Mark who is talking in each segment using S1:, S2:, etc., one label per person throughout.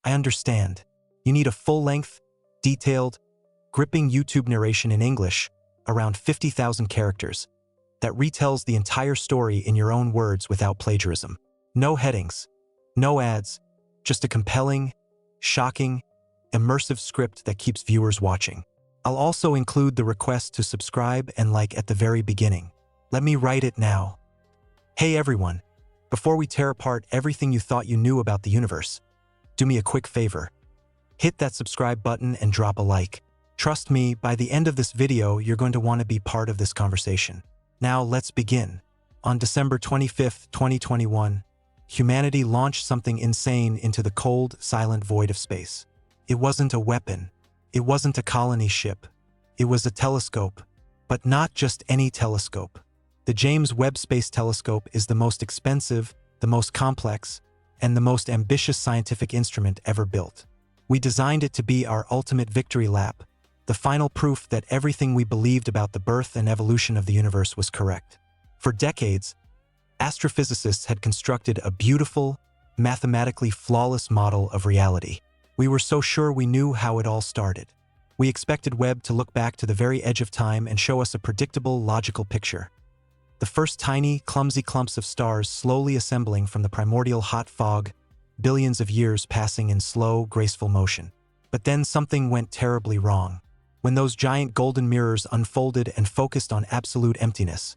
S1: I understand. You need a full-length, detailed, gripping YouTube narration in English, around 50,000 characters, that retells the entire story in your own words without plagiarism. No headings, no ads, just a compelling, shocking, immersive script that keeps viewers watching. I'll also include the request to subscribe and like at the very beginning. Let me write it now. Hey everyone, before we tear apart everything you thought you knew about the universe, do me a quick favor. Hit that subscribe button and drop a like. Trust me, by the end of this video, you're going to want to be part of this conversation. Now let's begin. On December 25th, 2021, humanity launched something insane into the cold, silent void of space. It wasn't a weapon. It wasn't a colony ship. It was a telescope, but not just any telescope. The James Webb Space Telescope is the most expensive, the most complex, and the most ambitious scientific instrument ever built. We designed it to be our ultimate victory lap, the final proof that everything we believed about the birth and evolution of the universe was correct. For decades, astrophysicists had constructed a beautiful, mathematically flawless model of reality. We were so sure we knew how it all started. We expected Webb to look back to the very edge of time and show us a predictable, logical picture. The first tiny, clumsy clumps of stars slowly assembling from the primordial hot fog, billions of years passing in slow, graceful motion. But then something went terribly wrong. When those giant golden mirrors unfolded and focused on absolute emptiness,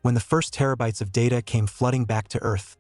S1: when the first terabytes of data came flooding back to Earth,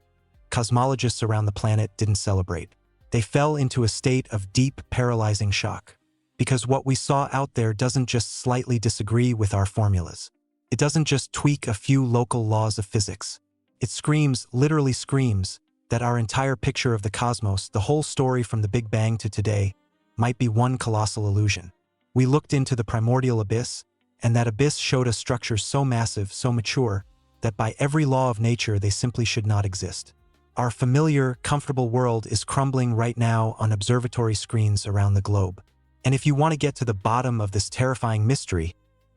S1: cosmologists around the planet didn't celebrate. They fell into a state of deep, paralyzing shock. Because what we saw out there doesn't just slightly disagree with our formulas. It doesn't just tweak a few local laws of physics. It screams, literally screams, that our entire picture of the cosmos, the whole story from the Big Bang to today, might be one colossal illusion. We looked into the primordial abyss, and that abyss showed us structures so massive, so mature, that by every law of nature they simply should not exist. Our familiar, comfortable world is crumbling right now on observatory screens around the globe. And if you want to get to the bottom of this terrifying mystery,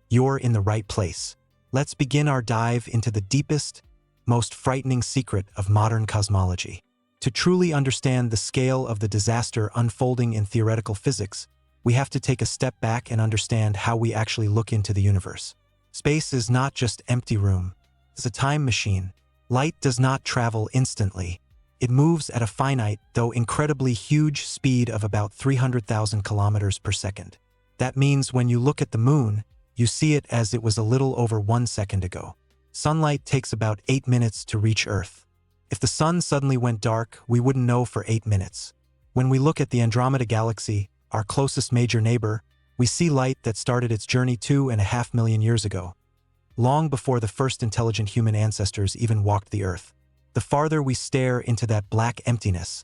S1: you're in the right place. Let's begin our dive into the deepest, most frightening secret of modern cosmology. To truly understand the scale of the disaster unfolding in theoretical physics, we have to take a step back and understand how we actually look into the universe. Space is not just empty room. It's a time machine. Light does not travel instantly. It moves at a finite, though incredibly huge speed of about 300,000 kilometers per second. That means when you look at the moon, you see it as it was a little over 1 second ago. Sunlight takes about 8 minutes to reach Earth. If the sun suddenly went dark, we wouldn't know for 8 minutes. When we look at the Andromeda Galaxy, our closest major neighbor, we see light that started its journey 2.5 million years ago, long before the first intelligent human ancestors even walked the Earth. The farther we stare into that black emptiness,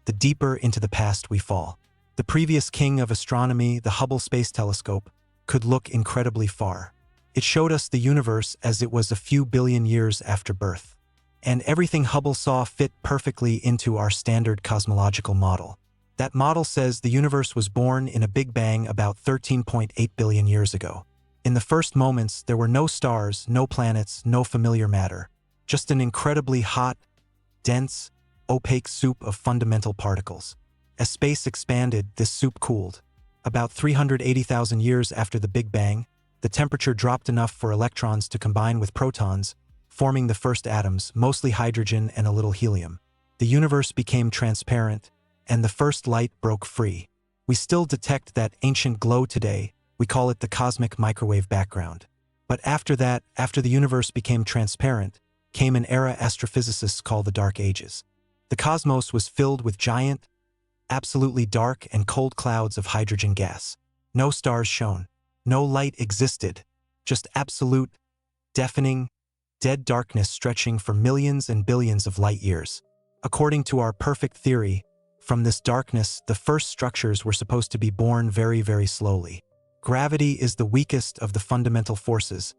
S1: the deeper into the past we fall. The previous king of astronomy, the Hubble Space Telescope, could look incredibly far. It showed us the universe as it was a few billion years after birth. And everything Hubble saw fit perfectly into our standard cosmological model. That model says the universe was born in a Big Bang about 13.8 billion years ago. In the first moments, there were no stars, no planets, no familiar matter. Just an incredibly hot, dense, opaque soup of fundamental particles. As space expanded, this soup cooled. About 380,000 years after the Big Bang, the temperature dropped enough for electrons to combine with protons, forming the first atoms, mostly hydrogen and a little helium. The universe became transparent, and the first light broke free. We still detect that ancient glow today. We call it the cosmic microwave background. But after that, after the universe became transparent, came an era astrophysicists call the Dark Ages. The cosmos was filled with giant, absolutely dark and cold clouds of hydrogen gas. No stars shone. No light existed. Just absolute, deafening, dead darkness stretching for millions and billions of light years. According to our perfect theory, from this darkness, the first structures were supposed to be born very, very slowly. Gravity is the weakest of the fundamental forces,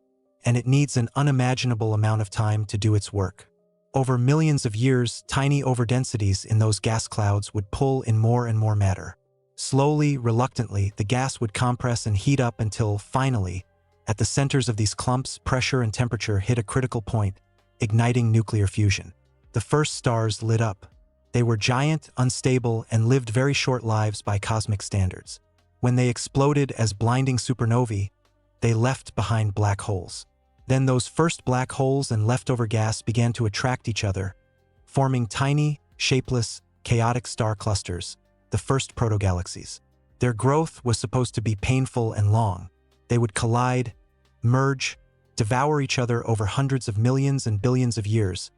S1: and it needs an unimaginable amount of time to do its work. Over millions of years, tiny overdensities in those gas clouds would pull in more and more matter. Slowly, reluctantly, the gas would compress and heat up until, finally, at the centers of these clumps, pressure and temperature hit a critical point, igniting nuclear fusion. The first stars lit up. They were giant, unstable, and lived very short lives by cosmic standards. When they exploded as blinding supernovae, they left behind black holes. Then those first black holes and leftover gas began to attract each other, forming tiny, shapeless, chaotic star clusters, the first protogalaxies. Their growth was supposed to be painful and long. They would collide, merge, devour each other over hundreds of millions and billions of years,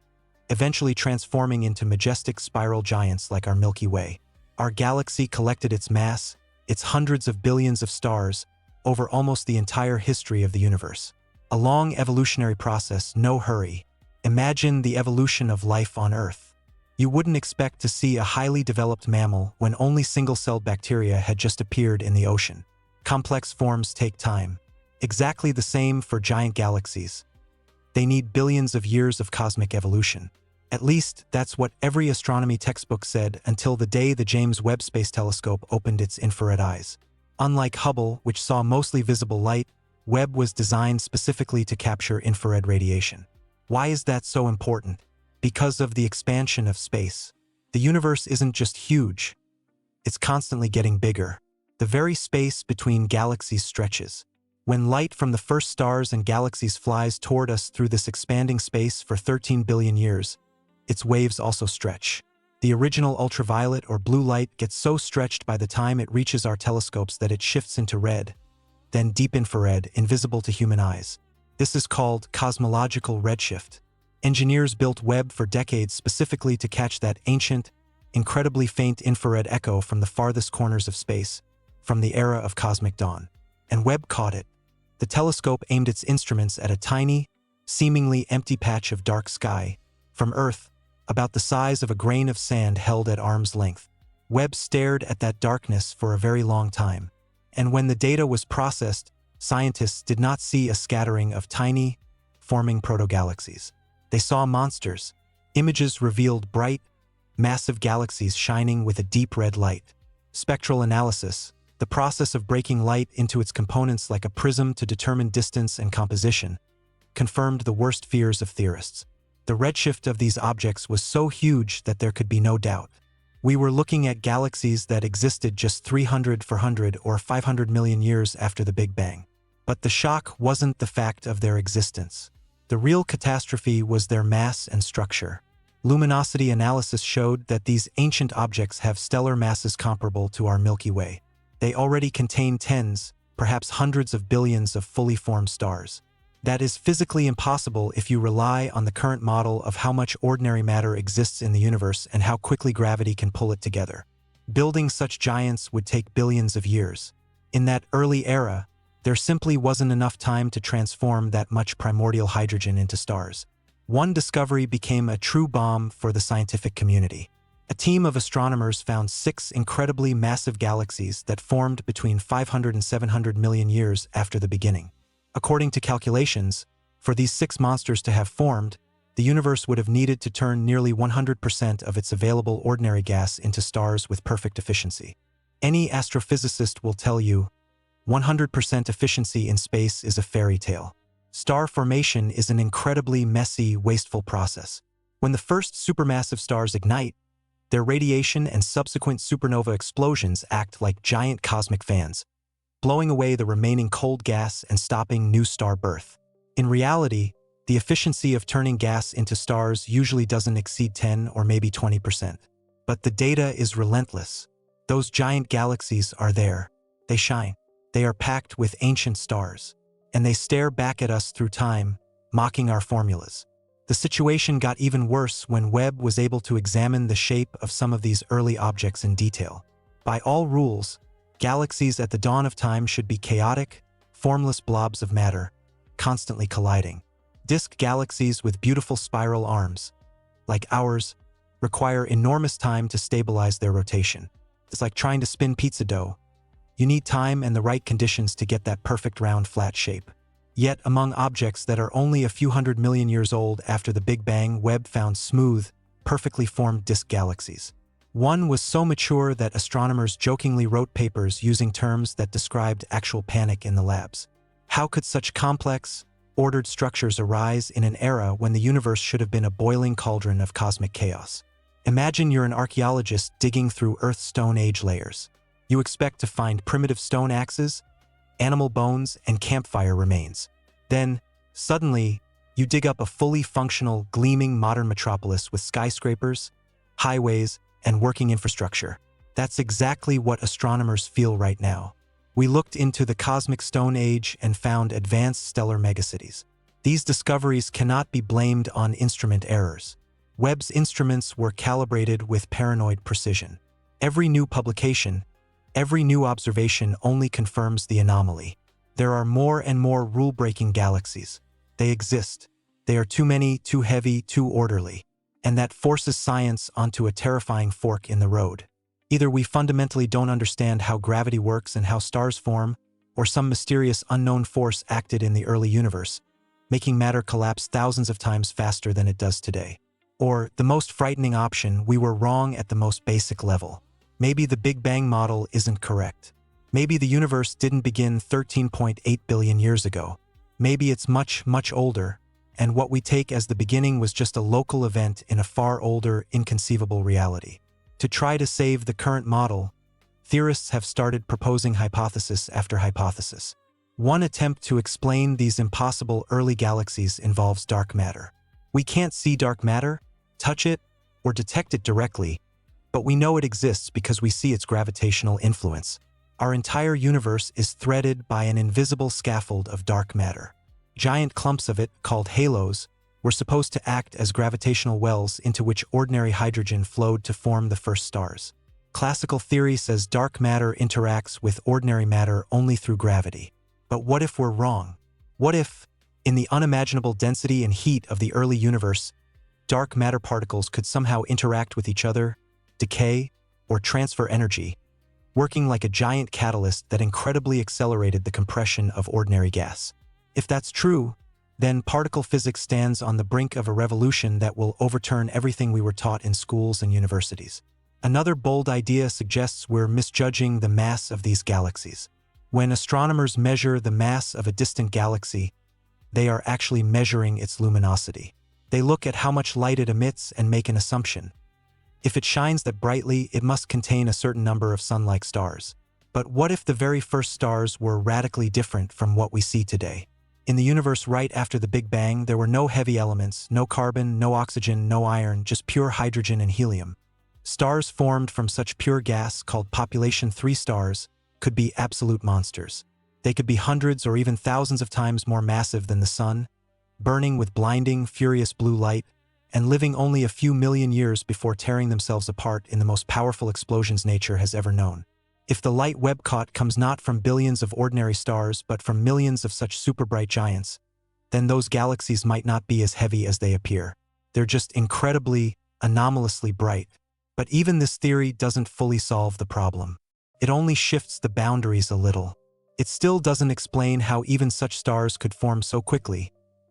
S1: eventually transforming into majestic spiral giants like our Milky Way. Our galaxy collected its mass, its hundreds of billions of stars, over almost the entire history of the universe. A long evolutionary process, no hurry. Imagine the evolution of life on Earth. You wouldn't expect to see a highly developed mammal when only single-celled bacteria had just appeared in the ocean. Complex forms take time. Exactly the same for giant galaxies. They need billions of years of cosmic evolution. At least, that's what every astronomy textbook said until the day the James Webb Space Telescope opened its infrared eyes. Unlike Hubble, which saw mostly visible light, Webb was designed specifically to capture infrared radiation. Why is that so important? Because of the expansion of space. The universe isn't just huge, it's constantly getting bigger. The very space between galaxies stretches. When light from the first stars and galaxies flies toward us through this expanding space for 13 billion years, its waves also stretch. The original ultraviolet or blue light gets so stretched by the time it reaches our telescopes that it shifts into red, then deep infrared, invisible to human eyes. This is called cosmological redshift. Engineers built Webb for decades specifically to catch that ancient, incredibly faint infrared echo from the farthest corners of space, from the era of cosmic dawn. And Webb caught it. The telescope aimed its instruments at a tiny, seemingly empty patch of dark sky, from Earth, about the size of a grain of sand held at arm's length. Webb stared at that darkness for a very long time. And when the data was processed, scientists did not see a scattering of tiny, forming protogalaxies. They saw monsters. Images revealed bright, massive galaxies shining with a deep red light. Spectral analysis, the process of breaking light into its components like a prism to determine distance and composition, confirmed the worst fears of theorists. The redshift of these objects was so huge that there could be no doubt. We were looking at galaxies that existed just 300, 400, or 500 million years after the Big Bang. But the shock wasn't the fact of their existence. The real catastrophe was their mass and structure. Luminosity analysis showed that these ancient objects have stellar masses comparable to our Milky Way. They already contain tens, perhaps hundreds of billions of fully formed stars. That is physically impossible if you rely on the current model of how much ordinary matter exists in the universe and how quickly gravity can pull it together. Building such giants would take billions of years. In that early era, there simply wasn't enough time to transform that much primordial hydrogen into stars. One discovery became a true bomb for the scientific community. A team of astronomers found 6 incredibly massive galaxies that formed between 500 and 700 million years after the beginning. According to calculations, for these 6 monsters to have formed, the universe would have needed to turn nearly 100% of its available ordinary gas into stars with perfect efficiency. Any astrophysicist will tell you, 100% efficiency in space is a fairy tale. Star formation is an incredibly messy, wasteful process. When the first supermassive stars ignite, their radiation and subsequent supernova explosions act like giant cosmic fans, blowing away the remaining cold gas and stopping new star birth. In reality, the efficiency of turning gas into stars usually doesn't exceed 10 or maybe 20%. But the data is relentless. Those giant galaxies are there. They shine. They are packed with ancient stars. And they stare back at us through time, mocking our formulas. The situation got even worse when Webb was able to examine the shape of some of these early objects in detail. By all rules, galaxies at the dawn of time should be chaotic, formless blobs of matter, constantly colliding. Disk galaxies with beautiful spiral arms, like ours, require enormous time to stabilize their rotation. It's like trying to spin pizza dough. You need time and the right conditions to get that perfect round flat shape. Yet among objects that are only a few hundred million years old after the Big Bang, Webb found smooth, perfectly formed disk galaxies. One was so mature that astronomers jokingly wrote papers using terms that described actual panic in the labs. How could such complex, ordered structures arise in an era when the universe should have been a boiling cauldron of cosmic chaos? Imagine you're an archaeologist digging through Earth's Stone Age layers. You expect to find primitive stone axes, animal bones, and campfire remains. Then, suddenly, you dig up a fully functional, gleaming modern metropolis with skyscrapers, highways, and working infrastructure. That's exactly what astronomers feel right now. We looked into the cosmic Stone Age and found advanced stellar megacities. These discoveries cannot be blamed on instrument errors. Webb's instruments were calibrated with paranoid precision. Every new publication, every new observation only confirms the anomaly. There are more and more rule-breaking galaxies. They exist. They are too many, too heavy, too orderly. And that forces science onto a terrifying fork in the road. Either we fundamentally don't understand how gravity works and how stars form, or some mysterious unknown force acted in the early universe, making matter collapse thousands of times faster than it does today. Or, the most frightening option, we were wrong at the most basic level. Maybe the Big Bang model isn't correct. Maybe the universe didn't begin 13.8 billion years ago. Maybe it's much, much older, and what we take as the beginning was just a local event in a far older, inconceivable reality. To try to save the current model, theorists have started proposing hypothesis after hypothesis. One attempt to explain these impossible early galaxies involves dark matter. We can't see dark matter, touch it, or detect it directly, but we know it exists because we see its gravitational influence. Our entire universe is threaded by an invisible scaffold of dark matter. Giant clumps of it, called halos, were supposed to act as gravitational wells into which ordinary hydrogen flowed to form the first stars. Classical theory says dark matter interacts with ordinary matter only through gravity. But what if we're wrong? What if, in the unimaginable density and heat of the early universe, dark matter particles could somehow interact with each other, decay, or transfer energy, working like a giant catalyst that incredibly accelerated the compression of ordinary gas? If that's true, then particle physics stands on the brink of a revolution that will overturn everything we were taught in schools and universities. Another bold idea suggests we're misjudging the mass of these galaxies. When astronomers measure the mass of a distant galaxy, they are actually measuring its luminosity. They look at how much light it emits and make an assumption. If it shines that brightly, it must contain a certain number of sun-like stars. But what if the very first stars were radically different from what we see today? In the universe right after the Big Bang, there were no heavy elements, no carbon, no oxygen, no iron, just pure hydrogen and helium. Stars formed from such pure gas, called population 3 stars, could be absolute monsters. They could be hundreds or even thousands of times more massive than the Sun, burning with blinding, furious blue light, and living only a few million years before tearing themselves apart in the most powerful explosions nature has ever known. If the light Webb caught comes not from billions of ordinary stars but from millions of such super-bright giants, then those galaxies might not be as heavy as they appear. They're just incredibly, anomalously bright. But even this theory doesn't fully solve the problem. It only shifts the boundaries a little. It still doesn't explain how even such stars could form so quickly,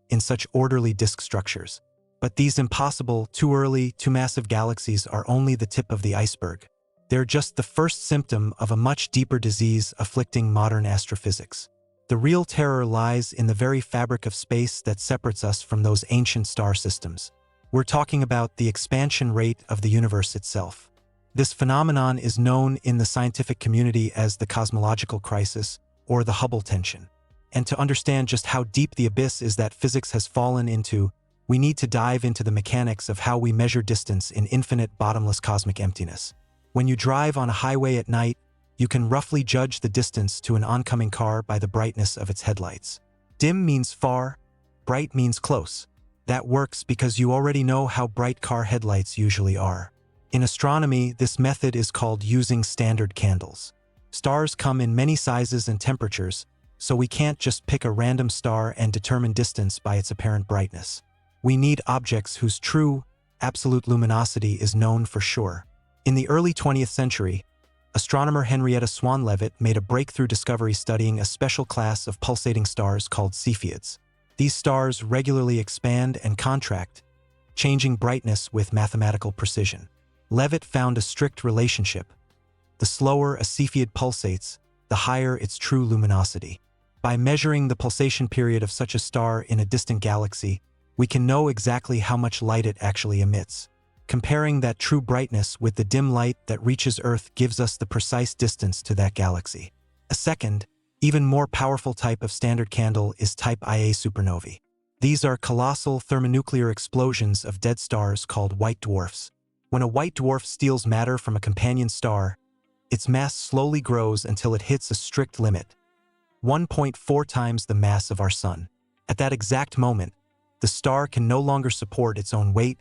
S1: in such orderly disk structures. But these impossible, too early, too massive galaxies are only the tip of the iceberg. They're just the first symptom of a much deeper disease afflicting modern astrophysics. The real terror lies in the very fabric of space that separates us from those ancient star systems. We're talking about the expansion rate of the universe itself. This phenomenon is known in the scientific community as the cosmological crisis or the Hubble tension. And to understand just how deep the abyss is that physics has fallen into, we need to dive into the mechanics of how we measure distance in infinite, bottomless cosmic emptiness. When you drive on a highway at night, you can roughly judge the distance to an oncoming car by the brightness of its headlights. Dim means far, bright means close. That works because you already know how bright car headlights usually are. In astronomy, this method is called using standard candles. Stars come in many sizes and temperatures, so we can't just pick a random star and determine distance by its apparent brightness. We need objects whose true, absolute luminosity is known for sure. In the early 20th century, astronomer Henrietta Swan-Leavitt made a breakthrough discovery studying a special class of pulsating stars called Cepheids. These stars regularly expand and contract, changing brightness with mathematical precision. Leavitt found a strict relationship. The slower a Cepheid pulsates, the higher its true luminosity. By measuring the pulsation period of such a star in a distant galaxy, we can know exactly how much light it actually emits. Comparing that true brightness with the dim light that reaches Earth gives us the precise distance to that galaxy. A second, even more powerful type of standard candle is type Ia supernovae. These are colossal thermonuclear explosions of dead stars called white dwarfs. When a white dwarf steals matter from a companion star, its mass slowly grows until it hits a strict limit, 1.4 times the mass of our Sun. At that exact moment, the star can no longer support its own weight,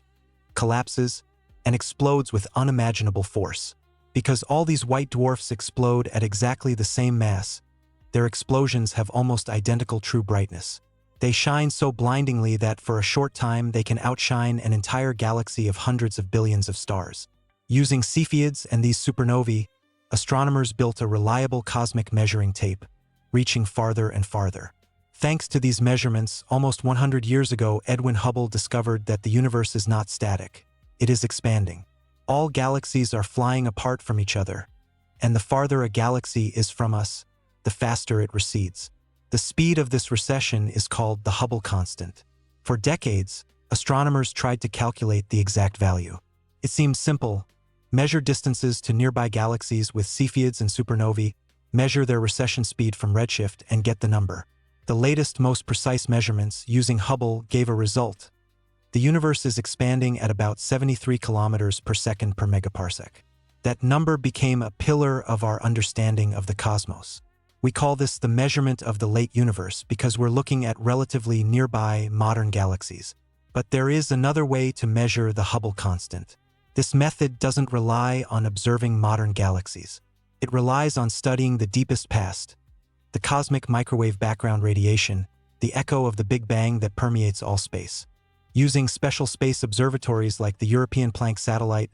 S1: collapses, and explodes with unimaginable force. Because all these white dwarfs explode at exactly the same mass, their explosions have almost identical true brightness. They shine so blindingly that for a short time they can outshine an entire galaxy of hundreds of billions of stars. Using Cepheids and these supernovae, astronomers built a reliable cosmic measuring tape, reaching farther and farther. Thanks to these measurements, almost 100 years ago, Edwin Hubble discovered that the universe is not static. It is expanding. All galaxies are flying apart from each other, and the farther a galaxy is from us, the faster it recedes. The speed of this recession is called the Hubble constant. For decades, astronomers tried to calculate the exact value. It seemed simple. Measure distances to nearby galaxies with Cepheids and supernovae, measure their recession speed from redshift, and get the number. The latest, most precise measurements using Hubble gave a result. The universe is expanding at about 73 kilometers per second per megaparsec. That number became a pillar of our understanding of the cosmos. We call this the measurement of the late universe because we're looking at relatively nearby modern galaxies. But there is another way to measure the Hubble constant. This method doesn't rely on observing modern galaxies. It relies on studying the deepest past, the cosmic microwave background radiation, the echo of the Big Bang that permeates all space. Using special space observatories like the European Planck satellite,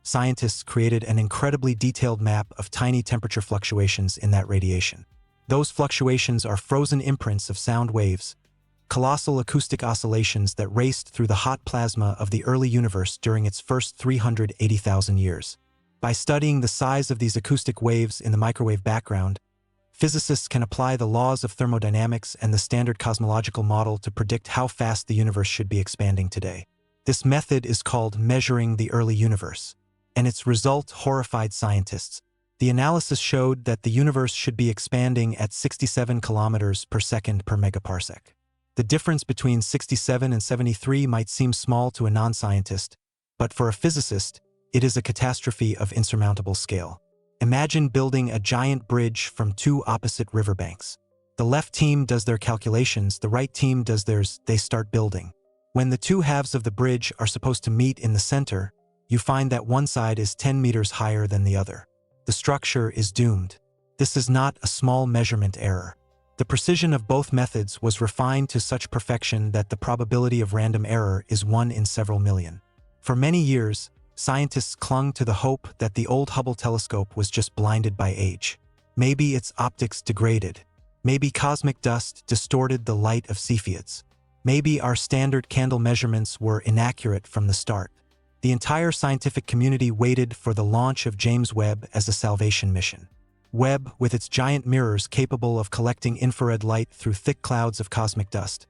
S1: scientists created an incredibly detailed map of tiny temperature fluctuations in that radiation. Those fluctuations are frozen imprints of sound waves, colossal acoustic oscillations that raced through the hot plasma of the early universe during its first 380,000 years. By studying the size of these acoustic waves in the microwave background, physicists can apply the laws of thermodynamics and the standard cosmological model to predict how fast the universe should be expanding today. This method is called measuring the early universe, and its result horrified scientists. The analysis showed that the universe should be expanding at 67 kilometers per second per megaparsec. The difference between 67 and 73 might seem small to a non-scientist, but for a physicist, it is a catastrophe of insurmountable scale. Imagine building a giant bridge from two opposite riverbanks. The left team does their calculations, the right team does theirs, they start building. When the two halves of the bridge are supposed to meet in the center, you find that one side is 10 meters higher than the other. The structure is doomed. This is not a small measurement error. The precision of both methods was refined to such perfection that the probability of random error is 1 in several million. For many years, scientists clung to the hope that the old Hubble telescope was just blinded by age. Maybe its optics degraded. Maybe cosmic dust distorted the light of Cepheids. Maybe our standard candle measurements were inaccurate from the start. The entire scientific community waited for the launch of James Webb as a salvation mission. Webb, with its giant mirrors capable of collecting infrared light through thick clouds of cosmic dust,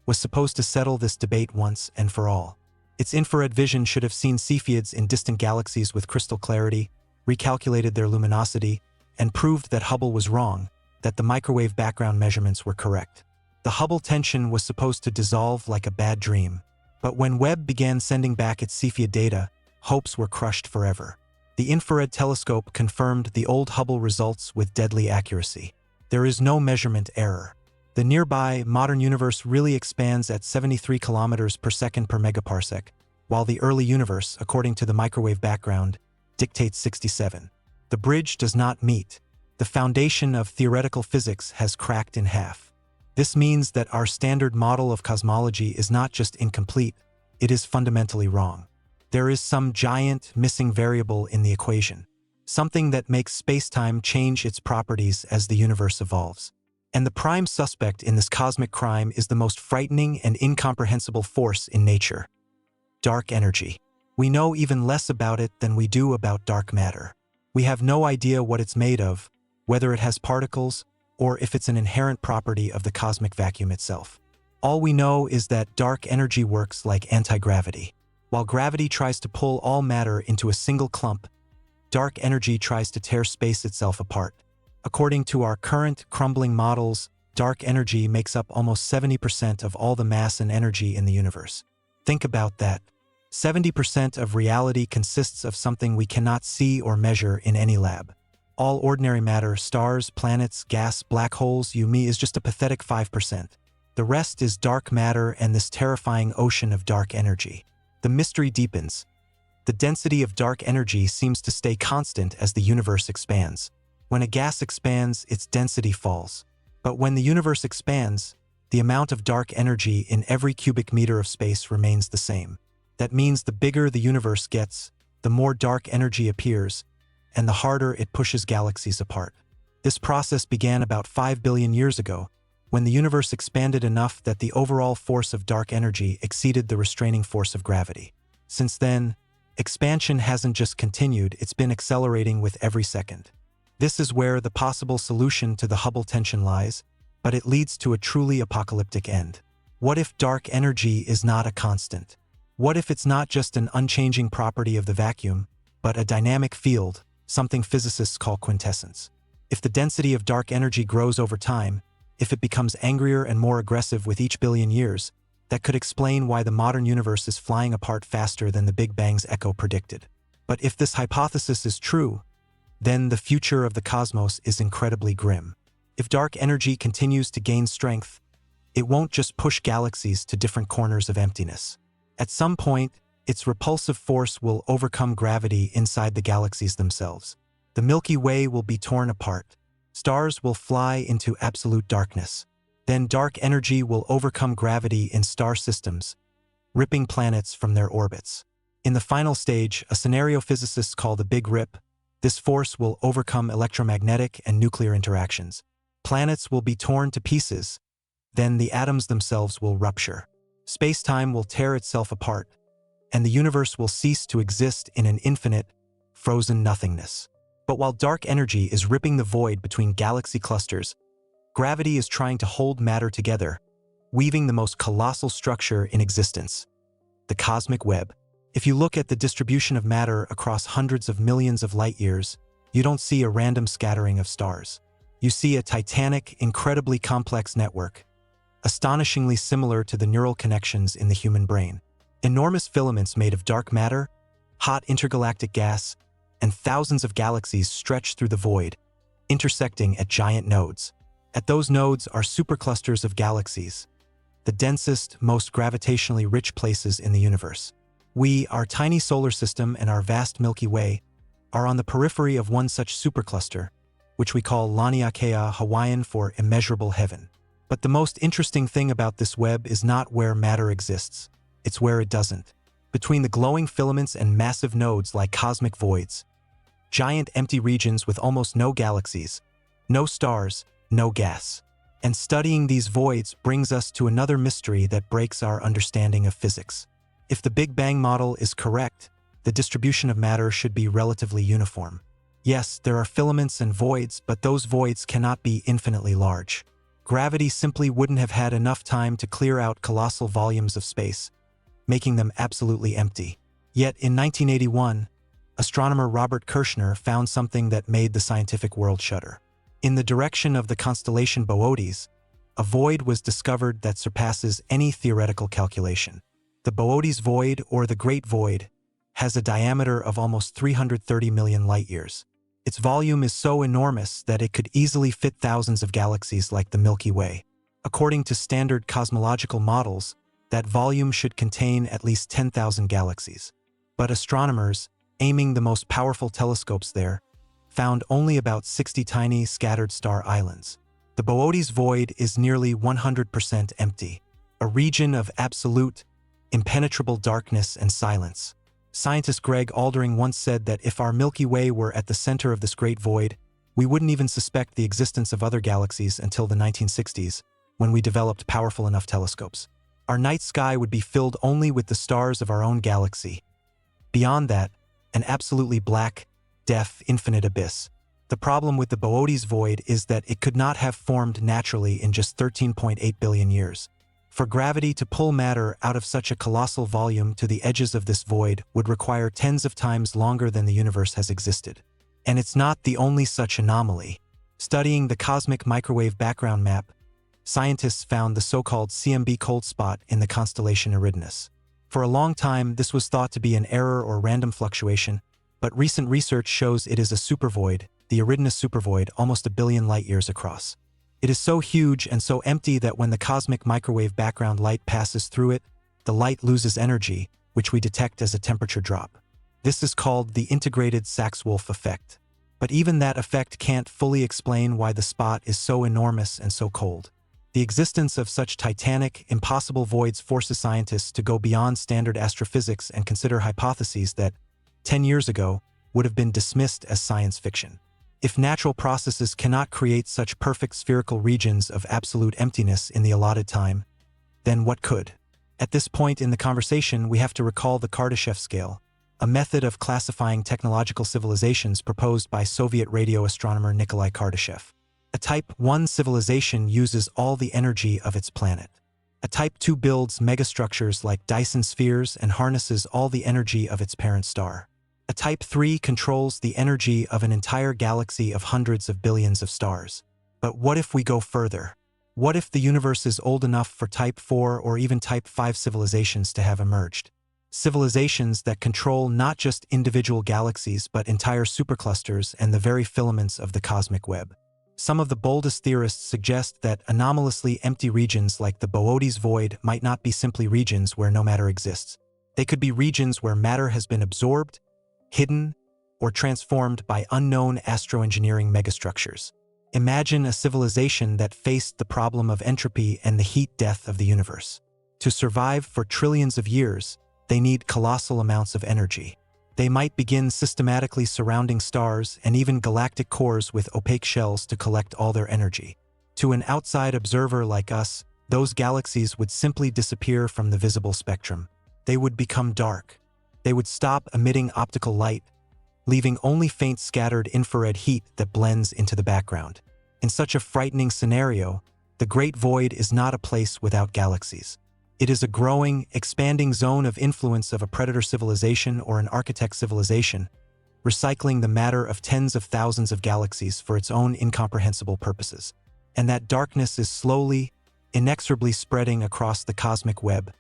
S1: was supposed to settle this debate once and for all. Its infrared vision should have seen Cepheids in distant galaxies with crystal clarity, recalculated their luminosity, and proved that Hubble was wrong, that the microwave background measurements were correct. The Hubble tension was supposed to dissolve like a bad dream. But when Webb began sending back its Cepheid data, hopes were crushed forever. The infrared telescope confirmed the old Hubble results with deadly accuracy. There is no measurement error. The nearby, modern universe really expands at 73 kilometers per second per megaparsec, while the early universe, according to the microwave background, dictates 67. The bridge does not meet. The foundation of theoretical physics has cracked in half. This means that our standard model of cosmology is not just incomplete, it is fundamentally wrong. There is some giant missing variable in the equation, something that makes space-time change its properties as the universe evolves. And the prime suspect in this cosmic crime is the most frightening and incomprehensible force in nature: dark energy. We know even less about it than we do about dark matter. We have no idea what it's made of, whether it has particles, or if it's an inherent property of the cosmic vacuum itself. All we know is that dark energy works like anti-gravity. While gravity tries to pull all matter into a single clump, dark energy tries to tear space itself apart. According to our current crumbling models, dark energy makes up almost 70% of all the mass and energy in the universe. Think about that. 70% of reality consists of something we cannot see or measure in any lab. All ordinary matter, stars, planets, gas, black holes, you, me, is just a pathetic 5%. The rest is dark matter and this terrifying ocean of dark energy. The mystery deepens. The density of dark energy seems to stay constant as the universe expands. When a gas expands, its density falls. But when the universe expands, the amount of dark energy in every cubic meter of space remains the same. That means the bigger the universe gets, the more dark energy appears, and the harder it pushes galaxies apart. This process began about 5 billion years ago, when the universe expanded enough that the overall force of dark energy exceeded the restraining force of gravity. Since then, expansion hasn't just continued, it's been accelerating with every second. This is where the possible solution to the Hubble tension lies, but it leads to a truly apocalyptic end. What if dark energy is not a constant? What if it's not just an unchanging property of the vacuum, but a dynamic field, something physicists call quintessence? If the density of dark energy grows over time, if it becomes angrier and more aggressive with each billion years, that could explain why the modern universe is flying apart faster than the Big Bang's echo predicted. But if this hypothesis is true, then the future of the cosmos is incredibly grim. If dark energy continues to gain strength, it won't just push galaxies to different corners of emptiness. At some point, its repulsive force will overcome gravity inside the galaxies themselves. The Milky Way will be torn apart. Stars will fly into absolute darkness. Then dark energy will overcome gravity in star systems, ripping planets from their orbits. In the final stage, a scenario physicists call the Big Rip, this force will overcome electromagnetic and nuclear interactions. Planets will be torn to pieces. Then the atoms themselves will rupture. Space-time will tear itself apart, and the universe will cease to exist in an infinite, frozen nothingness. But while dark energy is ripping the void between galaxy clusters, gravity is trying to hold matter together, weaving the most colossal structure in existence, the cosmic web. If you look at the distribution of matter across hundreds of millions of light-years, you don't see a random scattering of stars. You see a titanic, incredibly complex network, astonishingly similar to the neural connections in the human brain. Enormous filaments made of dark matter, hot intergalactic gas, and thousands of galaxies stretch through the void, intersecting at giant nodes. At those nodes are superclusters of galaxies, the densest, most gravitationally rich places in the universe. We, our tiny solar system and our vast Milky Way, are on the periphery of one such supercluster, which we call Laniakea, Hawaiian for immeasurable heaven. But the most interesting thing about this web is not where matter exists, it's where it doesn't. Between the glowing filaments and massive nodes like cosmic voids, giant empty regions with almost no galaxies, no stars, no gas. And studying these voids brings us to another mystery that breaks our understanding of physics. If the Big Bang model is correct, the distribution of matter should be relatively uniform. Yes, there are filaments and voids, but those voids cannot be infinitely large. Gravity simply wouldn't have had enough time to clear out colossal volumes of space, making them absolutely empty. Yet in 1981, astronomer Robert Kirshner found something that made the scientific world shudder. In the direction of the constellation Boötes, a void was discovered that surpasses any theoretical calculation. The Boötes void, or the Great Void, has a diameter of almost 330 million light-years. Its volume is so enormous that it could easily fit thousands of galaxies like the Milky Way. According to standard cosmological models, that volume should contain at least 10,000 galaxies. But astronomers, aiming the most powerful telescopes there, found only about 60 tiny, scattered star islands. The Boötes void is nearly 100% empty, a region of absolute, impenetrable darkness and silence. Scientist Greg Aldering once said that if our Milky Way were at the center of this great void, we wouldn't even suspect the existence of other galaxies until the 1960s, when we developed powerful enough telescopes. Our night sky would be filled only with the stars of our own galaxy. Beyond that, an absolutely black, deaf, infinite abyss. The problem with the Boötes void is that it could not have formed naturally in just 13.8 billion years. For gravity to pull matter out of such a colossal volume to the edges of this void would require tens of times longer than the universe has existed. And it's not the only such anomaly. Studying the cosmic microwave background map, scientists found the so-called CMB cold spot in the constellation Eridanus. For a long time, this was thought to be an error or random fluctuation, but recent research shows it is a supervoid, the Eridanus supervoid, almost 1 billion light-years across. It is so huge and so empty that when the cosmic microwave background light passes through it, the light loses energy, which we detect as a temperature drop. This is called the integrated Sachs-Wolf effect. But even that effect can't fully explain why the spot is so enormous and so cold. The existence of such titanic, impossible voids forces scientists to go beyond standard astrophysics and consider hypotheses that, 10 years ago, would have been dismissed as science fiction. If natural processes cannot create such perfect spherical regions of absolute emptiness in the allotted time, then what could? At this point in the conversation, we have to recall the Kardashev scale, a method of classifying technological civilizations proposed by Soviet radio astronomer Nikolai Kardashev. A Type 1 civilization uses all the energy of its planet. A Type 2 builds megastructures like Dyson spheres and harnesses all the energy of its parent star. A Type 3 controls the energy of an entire galaxy of hundreds of billions of stars. But what if we go further? What if the universe is old enough for Type 4 or even Type 5 civilizations to have emerged? Civilizations that control not just individual galaxies but entire superclusters and the very filaments of the cosmic web. Some of the boldest theorists suggest that anomalously empty regions like the Boötes void might not be simply regions where no matter exists. They could be regions where matter has been absorbed, hidden, or transformed by unknown astroengineering megastructures. Imagine a civilization that faced the problem of entropy and the heat death of the universe. To survive for trillions of years, they need colossal amounts of energy. They might begin systematically surrounding stars and even galactic cores with opaque shells to collect all their energy. To an outside observer like us, those galaxies would simply disappear from the visible spectrum. They would become dark. They would stop emitting optical light, leaving only faint scattered infrared heat that blends into the background. In such a frightening scenario, the Great Void is not a place without galaxies. It is a growing, expanding zone of influence of a predator civilization or an architect civilization, recycling the matter of tens of thousands of galaxies for its own incomprehensible purposes. And that darkness is slowly, inexorably spreading across the cosmic web,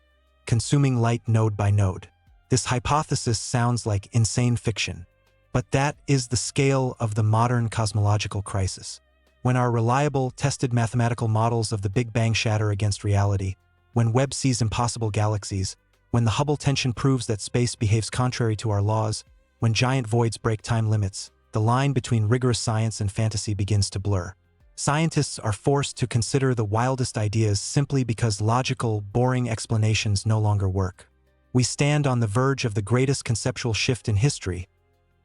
S1: consuming light node by node. This hypothesis sounds like insane fiction, but that is the scale of the modern cosmological crisis. When our reliable, tested mathematical models of the Big Bang shatter against reality, when Webb sees impossible galaxies, when the Hubble tension proves that space behaves contrary to our laws, when giant voids break time limits, the line between rigorous science and fantasy begins to blur. Scientists are forced to consider the wildest ideas simply because logical, boring explanations no longer work. We stand on the verge of the greatest conceptual shift in history,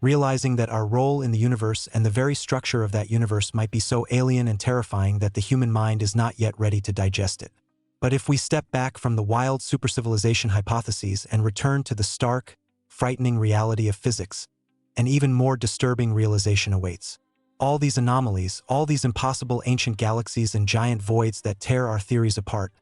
S1: realizing that our role in the universe and the very structure of that universe might be so alien and terrifying that the human mind is not yet ready to digest it. But if we step back from the wild supercivilization hypotheses and return to the stark, frightening reality of physics, an even more disturbing realization awaits. All these anomalies, all these impossible ancient galaxies and giant voids that tear our theories apart,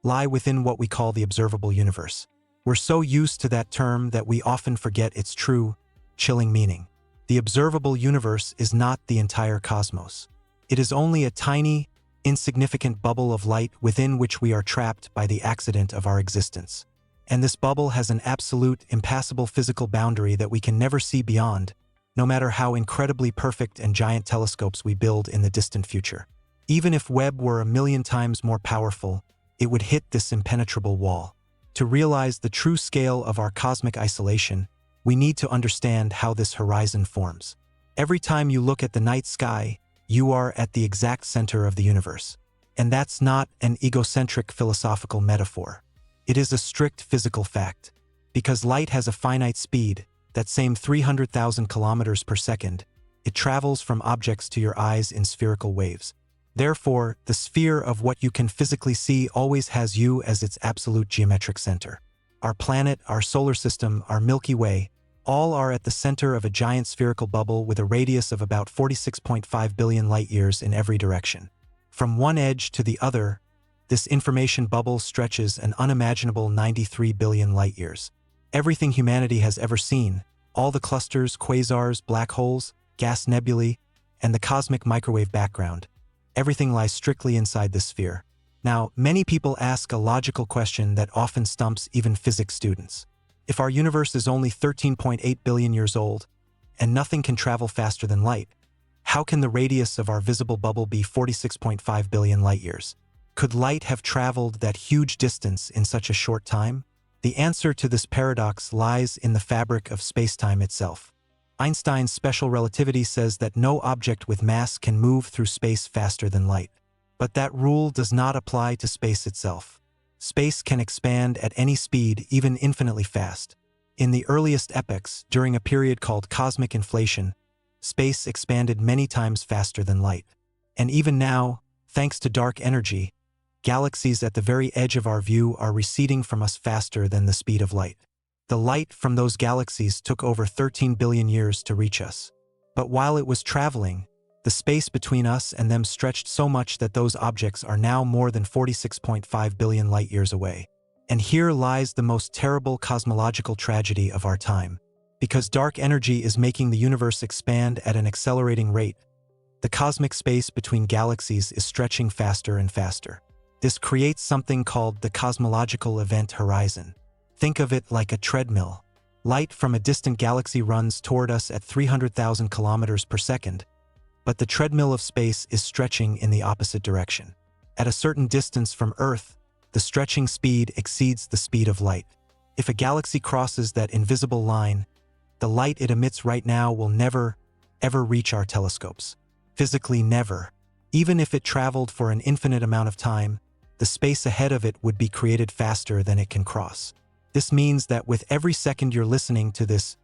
S1: lie within what we call the observable universe. We're so used to that term that we often forget its true, chilling meaning. The observable universe is not the entire cosmos. It is only a tiny, insignificant bubble of light within which we are trapped by the accident of our existence. And this bubble has an absolute, impassable physical boundary that we can never see beyond, no matter how incredibly perfect and giant telescopes we build in the distant future. Even if Webb were 1,000,000 times more powerful, it would hit this impenetrable wall. To realize the true scale of our cosmic isolation, we need to understand how this horizon forms. Every time you look at the night sky, you are at the exact center of the universe. And that's not an egocentric philosophical metaphor. It is a strict physical fact. Because light has a finite speed, that same 300,000 kilometers per second, it travels from objects to your eyes in spherical waves. Therefore, the sphere of what you can physically see always has you as its absolute geometric center. Our planet, our solar system, our Milky Way, all are at the center of a giant spherical bubble with a radius of about 46.5 billion light-years in every direction. From one edge to the other, This information bubble stretches an unimaginable 93 billion light-years. Everything humanity has ever seen, all the clusters, quasars, black holes, gas nebulae, and the cosmic microwave background, everything lies strictly inside this sphere. Now, many people ask a logical question that often stumps even physics students. If our universe is only 13.8 billion years old, and nothing can travel faster than light, how can the radius of our visible bubble be 46.5 billion light-years? Could light have traveled that huge distance in such a short time? The answer to this paradox lies in the fabric of space-time itself. Einstein's special relativity says that no object with mass can move through space faster than light. But that rule does not apply to space itself. Space can expand at any speed, even infinitely fast. In the earliest epochs, during a period called cosmic inflation, space expanded many times faster than light. And even now, thanks to dark energy, galaxies at the very edge of our view are receding from us faster than the speed of light. The light from those galaxies took over 13 billion years to reach us. But while it was traveling, the space between us and them stretched so much that those objects are now more than 46.5 billion light-years away. And here lies the most terrible cosmological tragedy of our time. Because dark energy is making the universe expand at an accelerating rate, the cosmic space between galaxies is stretching faster and faster. This creates something called the cosmological event horizon. Think of it like a treadmill. Light from a distant galaxy runs toward us at 300,000 kilometers per second, but the treadmill of space is stretching in the opposite direction. At a certain distance from Earth, the stretching speed exceeds the speed of light. If a galaxy crosses that invisible line, the light it emits right now will never, ever reach our telescopes. Physically never. Even if it traveled for an infinite amount of time, the space ahead of it would be created faster than it can cross. This means that with every second you're listening to this,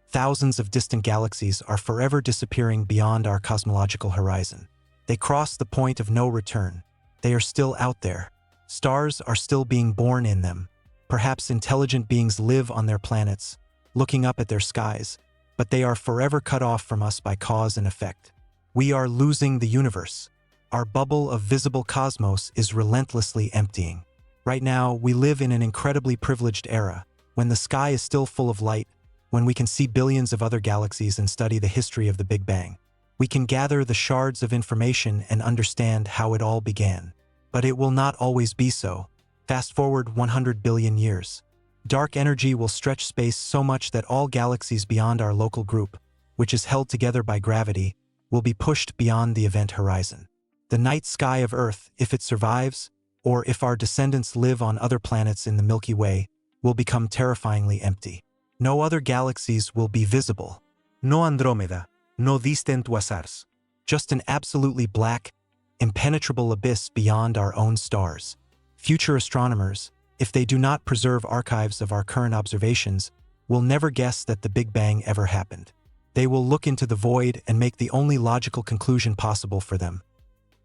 S1: thousands of distant galaxies are forever disappearing beyond our cosmological horizon. They cross the point of no return. They are still out there. Stars are still being born in them. Perhaps intelligent beings live on their planets, looking up at their skies, but they are forever cut off from us by cause and effect. We are losing the universe. Our bubble of visible cosmos is relentlessly emptying. Right now, we live in an incredibly privileged era, when the sky is still full of light, when we can see billions of other galaxies and study the history of the Big Bang. We can gather the shards of information and understand how it all began. But it will not always be so. Fast forward 100 billion years. Dark energy will stretch space so much that all galaxies beyond our local group, which is held together by gravity, will be pushed beyond the event horizon. The night sky of Earth, if it survives, or if our descendants live on other planets in the Milky Way, will become terrifyingly empty. No other galaxies will be visible. No Andromeda, no distant quasars. Just an absolutely black, impenetrable abyss beyond our own stars. Future astronomers, if they do not preserve archives of our current observations, will never guess that the Big Bang ever happened. They will look into the void and make the only logical conclusion possible for them.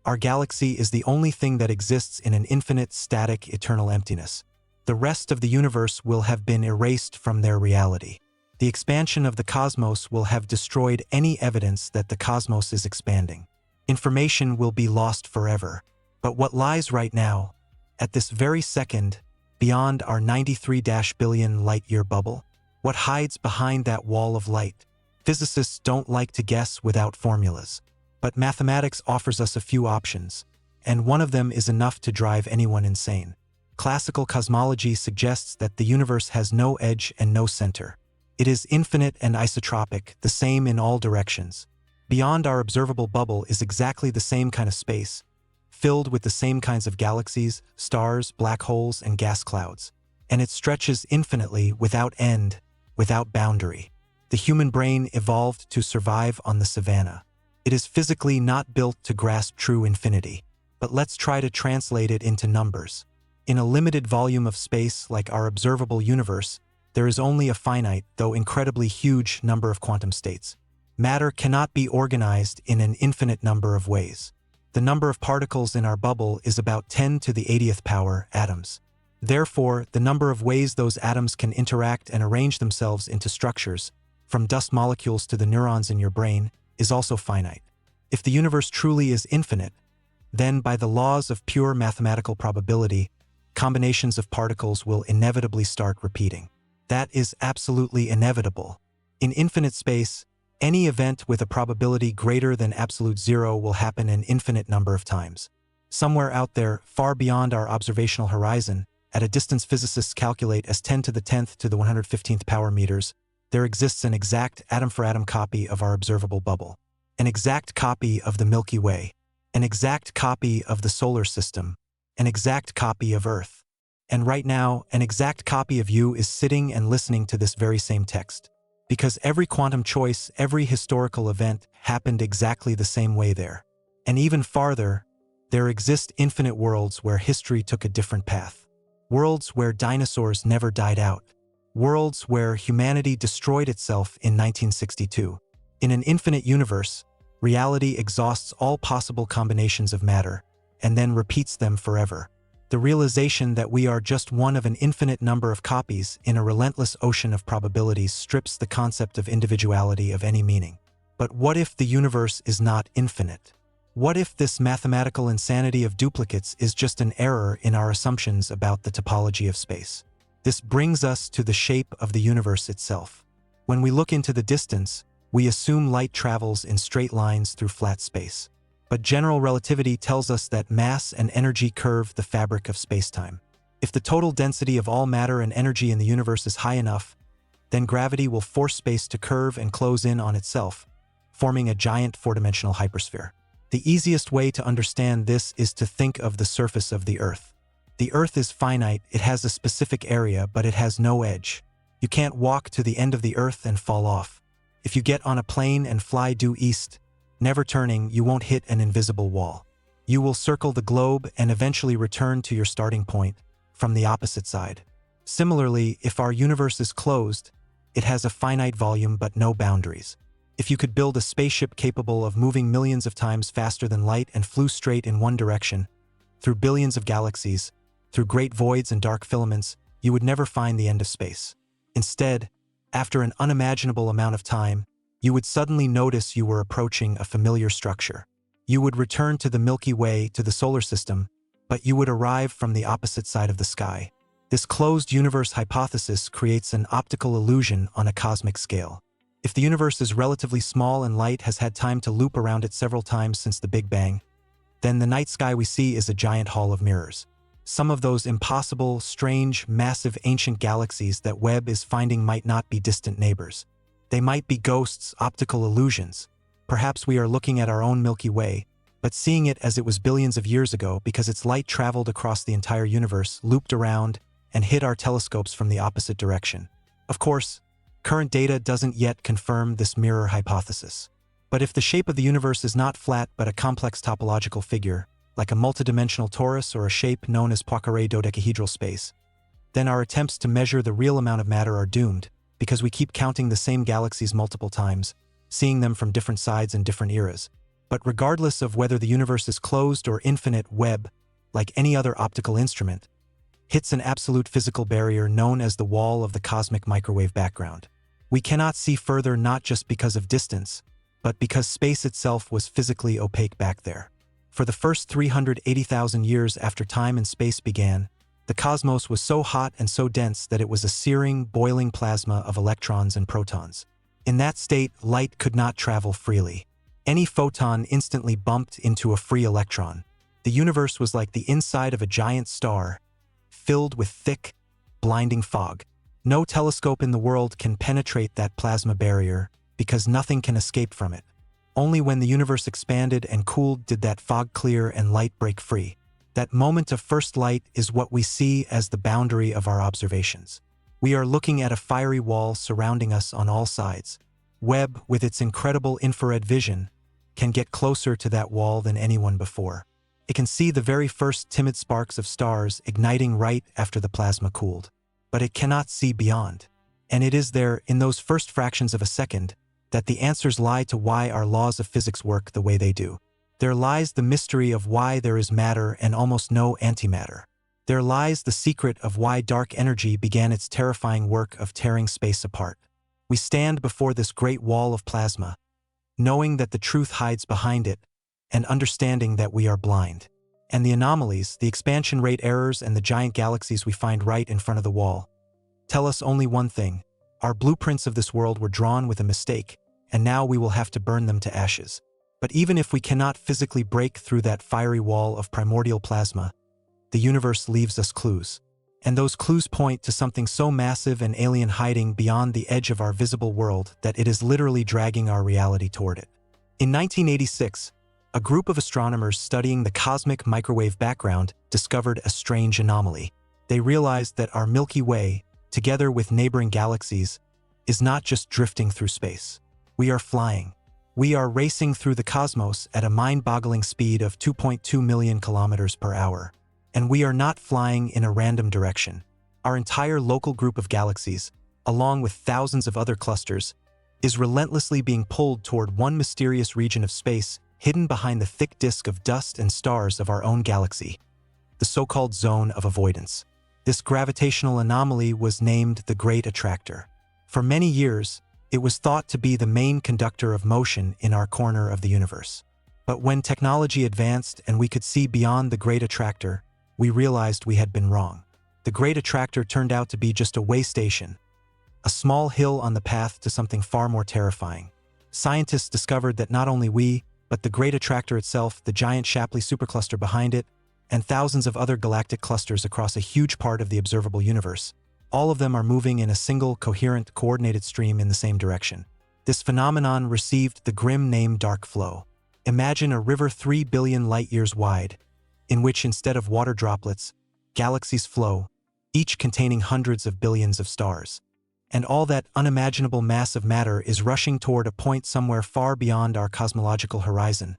S1: Our galaxy is the only thing that exists in an infinite, static, eternal emptiness. The rest of the universe will have been erased from their reality. The expansion of the cosmos will have destroyed any evidence that the cosmos is expanding. Information will be lost forever. But what lies right now, at this very second, beyond our 93 billion light-year bubble? What hides behind that wall of light? Physicists don't like to guess without formulas. But mathematics offers us a few options, and one of them is enough to drive anyone insane. Classical cosmology suggests that the universe has no edge and no center. It is infinite and isotropic, the same in all directions. Beyond our observable bubble is exactly the same kind of space, filled with the same kinds of galaxies, stars, black holes, and gas clouds. And it stretches infinitely, without end, without boundary. The human brain evolved to survive on the savannah. It is physically not built to grasp true infinity. But let's try to translate it into numbers. In a limited volume of space like our observable universe, there is only a finite, though incredibly huge, number of quantum states. Matter cannot be organized in an infinite number of ways. The number of particles in our bubble is about 10 to the 80th power atoms. Therefore, the number of ways those atoms can interact and arrange themselves into structures, from dust molecules to the neurons in your brain, is also finite. If the universe truly is infinite, then by the laws of pure mathematical probability, combinations of particles will inevitably start repeating. That is absolutely inevitable. In infinite space, any event with a probability greater than absolute zero will happen an infinite number of times. Somewhere out there, far beyond our observational horizon, at a distance physicists calculate as 10 to the 10th to the 115th power meters, there exists an exact atom-for-atom copy of our observable bubble, an exact copy of the Milky Way, an exact copy of the solar system, an exact copy of Earth. And right now, an exact copy of you is sitting and listening to this very same text. Because every quantum choice, every historical event happened exactly the same way there. And even farther, there exist infinite worlds where history took a different path. Worlds where dinosaurs never died out. Worlds where humanity destroyed itself in 1962. In an infinite universe, reality exhausts all possible combinations of matter, and then repeats them forever. The realization that we are just one of an infinite number of copies in a relentless ocean of probabilities strips the concept of individuality of any meaning. But what if the universe is not infinite? What if this mathematical insanity of duplicates is just an error in our assumptions about the topology of space? This brings us to the shape of the universe itself. When we look into the distance, we assume light travels in straight lines through flat space. But general relativity tells us that mass and energy curve the fabric of spacetime. If the total density of all matter and energy in the universe is high enough, then gravity will force space to curve and close in on itself, forming a giant four-dimensional hypersphere. The easiest way to understand this is to think of the surface of the Earth. The Earth is finite, it has a specific area, but it has no edge. You can't walk to the end of the Earth and fall off. If you get on a plane and fly due east, never turning, you won't hit an invisible wall. You will circle the globe and eventually return to your starting point from the opposite side. Similarly, if our universe is closed, it has a finite volume but no boundaries. If you could build a spaceship capable of moving millions of times faster than light and flew straight in one direction, through billions of galaxies, through great voids and dark filaments, you would never find the end of space. Instead, after an unimaginable amount of time, you would suddenly notice you were approaching a familiar structure. You would return to the Milky Way, to the solar system, but you would arrive from the opposite side of the sky. This closed universe hypothesis creates an optical illusion on a cosmic scale. If the universe is relatively small and light has had time to loop around it several times since the Big Bang, then the night sky we see is a giant hall of mirrors. Some of those impossible, strange, massive ancient galaxies that Webb is finding might not be distant neighbors. They might be ghosts, optical illusions. Perhaps we are looking at our own Milky Way, but seeing it as it was billions of years ago because its light traveled across the entire universe, looped around, and hit our telescopes from the opposite direction. Of course, current data doesn't yet confirm this mirror hypothesis. But if the shape of the universe is not flat but a complex topological figure, like a multidimensional torus or a shape known as Poincare dodecahedral space, then our attempts to measure the real amount of matter are doomed, because we keep counting the same galaxies multiple times, seeing them from different sides and different eras. But regardless of whether the universe is closed or infinite, Webb, like any other optical instrument, hits an absolute physical barrier known as the wall of the cosmic microwave background. We cannot see further not just because of distance, but because space itself was physically opaque back there. For the first 380,000 years after time and space began, the cosmos was so hot and so dense that it was a searing, boiling plasma of electrons and protons. In that state, light could not travel freely. Any photon instantly bumped into a free electron. The universe was like the inside of a giant star, filled with thick, blinding fog. No telescope in the world can penetrate that plasma barrier because nothing can escape from it. Only when the universe expanded and cooled did that fog clear and light break free. That moment of first light is what we see as the boundary of our observations. We are looking at a fiery wall surrounding us on all sides. Webb, with its incredible infrared vision, can get closer to that wall than anyone before. It can see the very first timid sparks of stars igniting right after the plasma cooled. But it cannot see beyond. And it is there, in those first fractions of a second, that the answers lie to why our laws of physics work the way they do. There lies the mystery of why there is matter and almost no antimatter. There lies the secret of why dark energy began its terrifying work of tearing space apart. We stand before this great wall of plasma, knowing that the truth hides behind it, and understanding that we are blind. And the anomalies, the expansion rate errors, and the giant galaxies we find right in front of the wall tell us only one thing: our blueprints of this world were drawn with a mistake, and now we will have to burn them to ashes. But even if we cannot physically break through that fiery wall of primordial plasma, the universe leaves us clues. And those clues point to something so massive and alien hiding beyond the edge of our visible world that it is literally dragging our reality toward it. In 1986, a group of astronomers studying the cosmic microwave background discovered a strange anomaly. They realized that our Milky Way, together with neighboring galaxies, is not just drifting through space. We are flying. We are racing through the cosmos at a mind-boggling speed of 2.2 million kilometers per hour. And we are not flying in a random direction. Our entire local group of galaxies, along with thousands of other clusters, is relentlessly being pulled toward one mysterious region of space hidden behind the thick disk of dust and stars of our own galaxy, the so-called zone of avoidance. This gravitational anomaly was named the Great Attractor. For many years, it was thought to be the main conductor of motion in our corner of the universe. But when technology advanced and we could see beyond the Great Attractor, we realized we had been wrong. The Great Attractor turned out to be just a way station, a small hill on the path to something far more terrifying. Scientists discovered that not only we, but the Great Attractor itself, the giant Shapley supercluster behind it, and thousands of other galactic clusters across a huge part of the observable universe, all of them are moving in a single, coherent, coordinated stream in the same direction. This phenomenon received the grim name dark flow. Imagine a river 3 billion light-years wide, in which instead of water droplets, galaxies flow, each containing hundreds of billions of stars. And all that unimaginable mass of matter is rushing toward a point somewhere far beyond our cosmological horizon,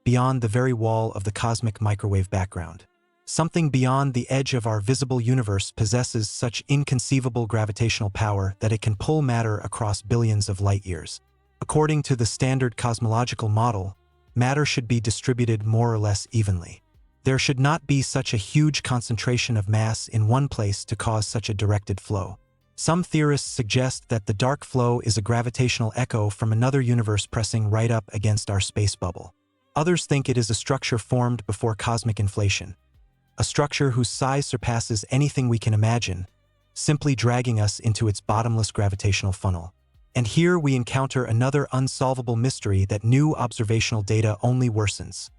S1: beyond the very wall of the cosmic microwave background. Something beyond the edge of our visible universe possesses such inconceivable gravitational power that it can pull matter across billions of light-years. According to the standard cosmological model, matter should be distributed more or less evenly. There should not be such a huge concentration of mass in one place to cause such a directed flow. Some theorists suggest that the dark flow is a gravitational echo from another universe pressing right up against our space bubble. Others think it is a structure formed before cosmic inflation, a structure whose size surpasses anything we can imagine, simply dragging us into its bottomless gravitational funnel. And here we encounter another unsolvable mystery that new observational data only worsens: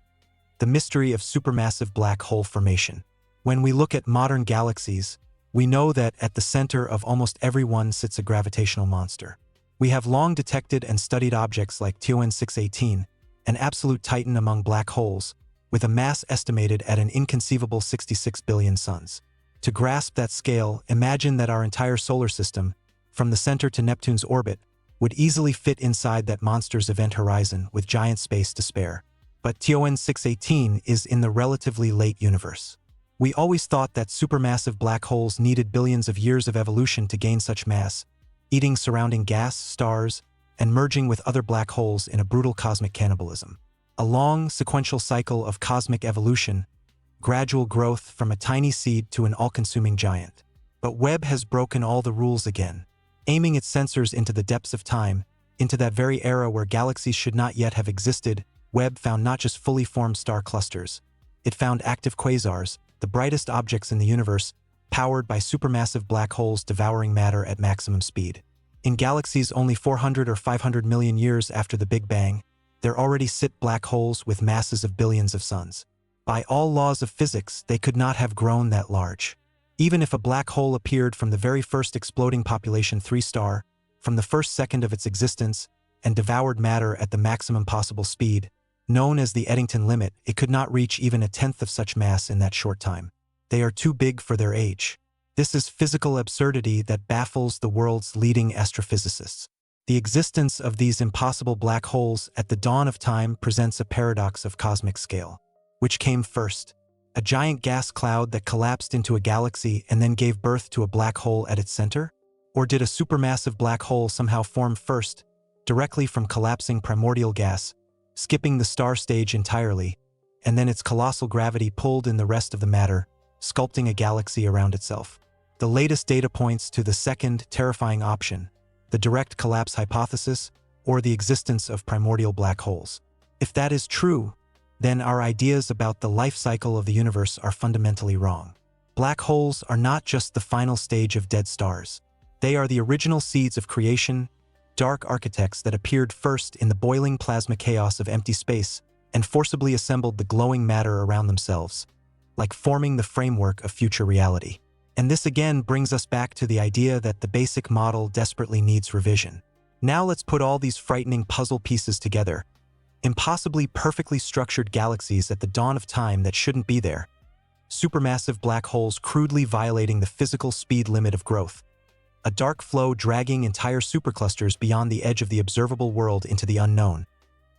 S1: the mystery of supermassive black hole formation. When we look at modern galaxies, we know that at the center of almost every one sits a gravitational monster. We have long detected and studied objects like TON 618, an absolute titan among black holes, with a mass estimated at an inconceivable 66 billion suns. To grasp that scale, imagine that our entire solar system, from the center to Neptune's orbit, would easily fit inside that monster's event horizon with giant space to spare. But TON 618 is in the relatively late universe. We always thought that supermassive black holes needed billions of years of evolution to gain such mass, eating surrounding gas, stars, and merging with other black holes in a brutal cosmic cannibalism. A long, sequential cycle of cosmic evolution, gradual growth from a tiny seed to an all-consuming giant. But Webb has broken all the rules again, aiming its sensors into the depths of time, into that very era where galaxies should not yet have existed. Webb found not just fully formed star clusters. It found active quasars, the brightest objects in the universe, powered by supermassive black holes devouring matter at maximum speed. In galaxies only 400 or 500 million years after the Big Bang, there already sit black holes with masses of billions of suns. By all laws of physics, they could not have grown that large. Even if a black hole appeared from the very first exploding population 3 star, from the first second of its existence, and devoured matter at the maximum possible speed, known as the Eddington limit, it could not reach even 1/10 of such mass in that short time. They are too big for their age. This is physical absurdity that baffles the world's leading astrophysicists. The existence of these impossible black holes at the dawn of time presents a paradox of cosmic scale. Which came first? A giant gas cloud that collapsed into a galaxy and then gave birth to a black hole at its center? Or did a supermassive black hole somehow form first, directly from collapsing primordial gas, skipping the star stage entirely, and then its colossal gravity pulled in the rest of the matter, sculpting a galaxy around itself? The latest data points to the second, terrifying option, the direct collapse hypothesis, or the existence of primordial black holes. If that is true, then our ideas about the life cycle of the universe are fundamentally wrong. Black holes are not just the final stage of dead stars. They are the original seeds of creation, dark architects that appeared first in the boiling plasma chaos of empty space and forcibly assembled the glowing matter around themselves, like forming the framework of future reality. And this again brings us back to the idea that the basic model desperately needs revision. Now let's put all these frightening puzzle pieces together. Impossibly perfectly structured galaxies at the dawn of time that shouldn't be there. Supermassive black holes crudely violating the physical speed limit of growth. A dark flow dragging entire superclusters beyond the edge of the observable world into the unknown.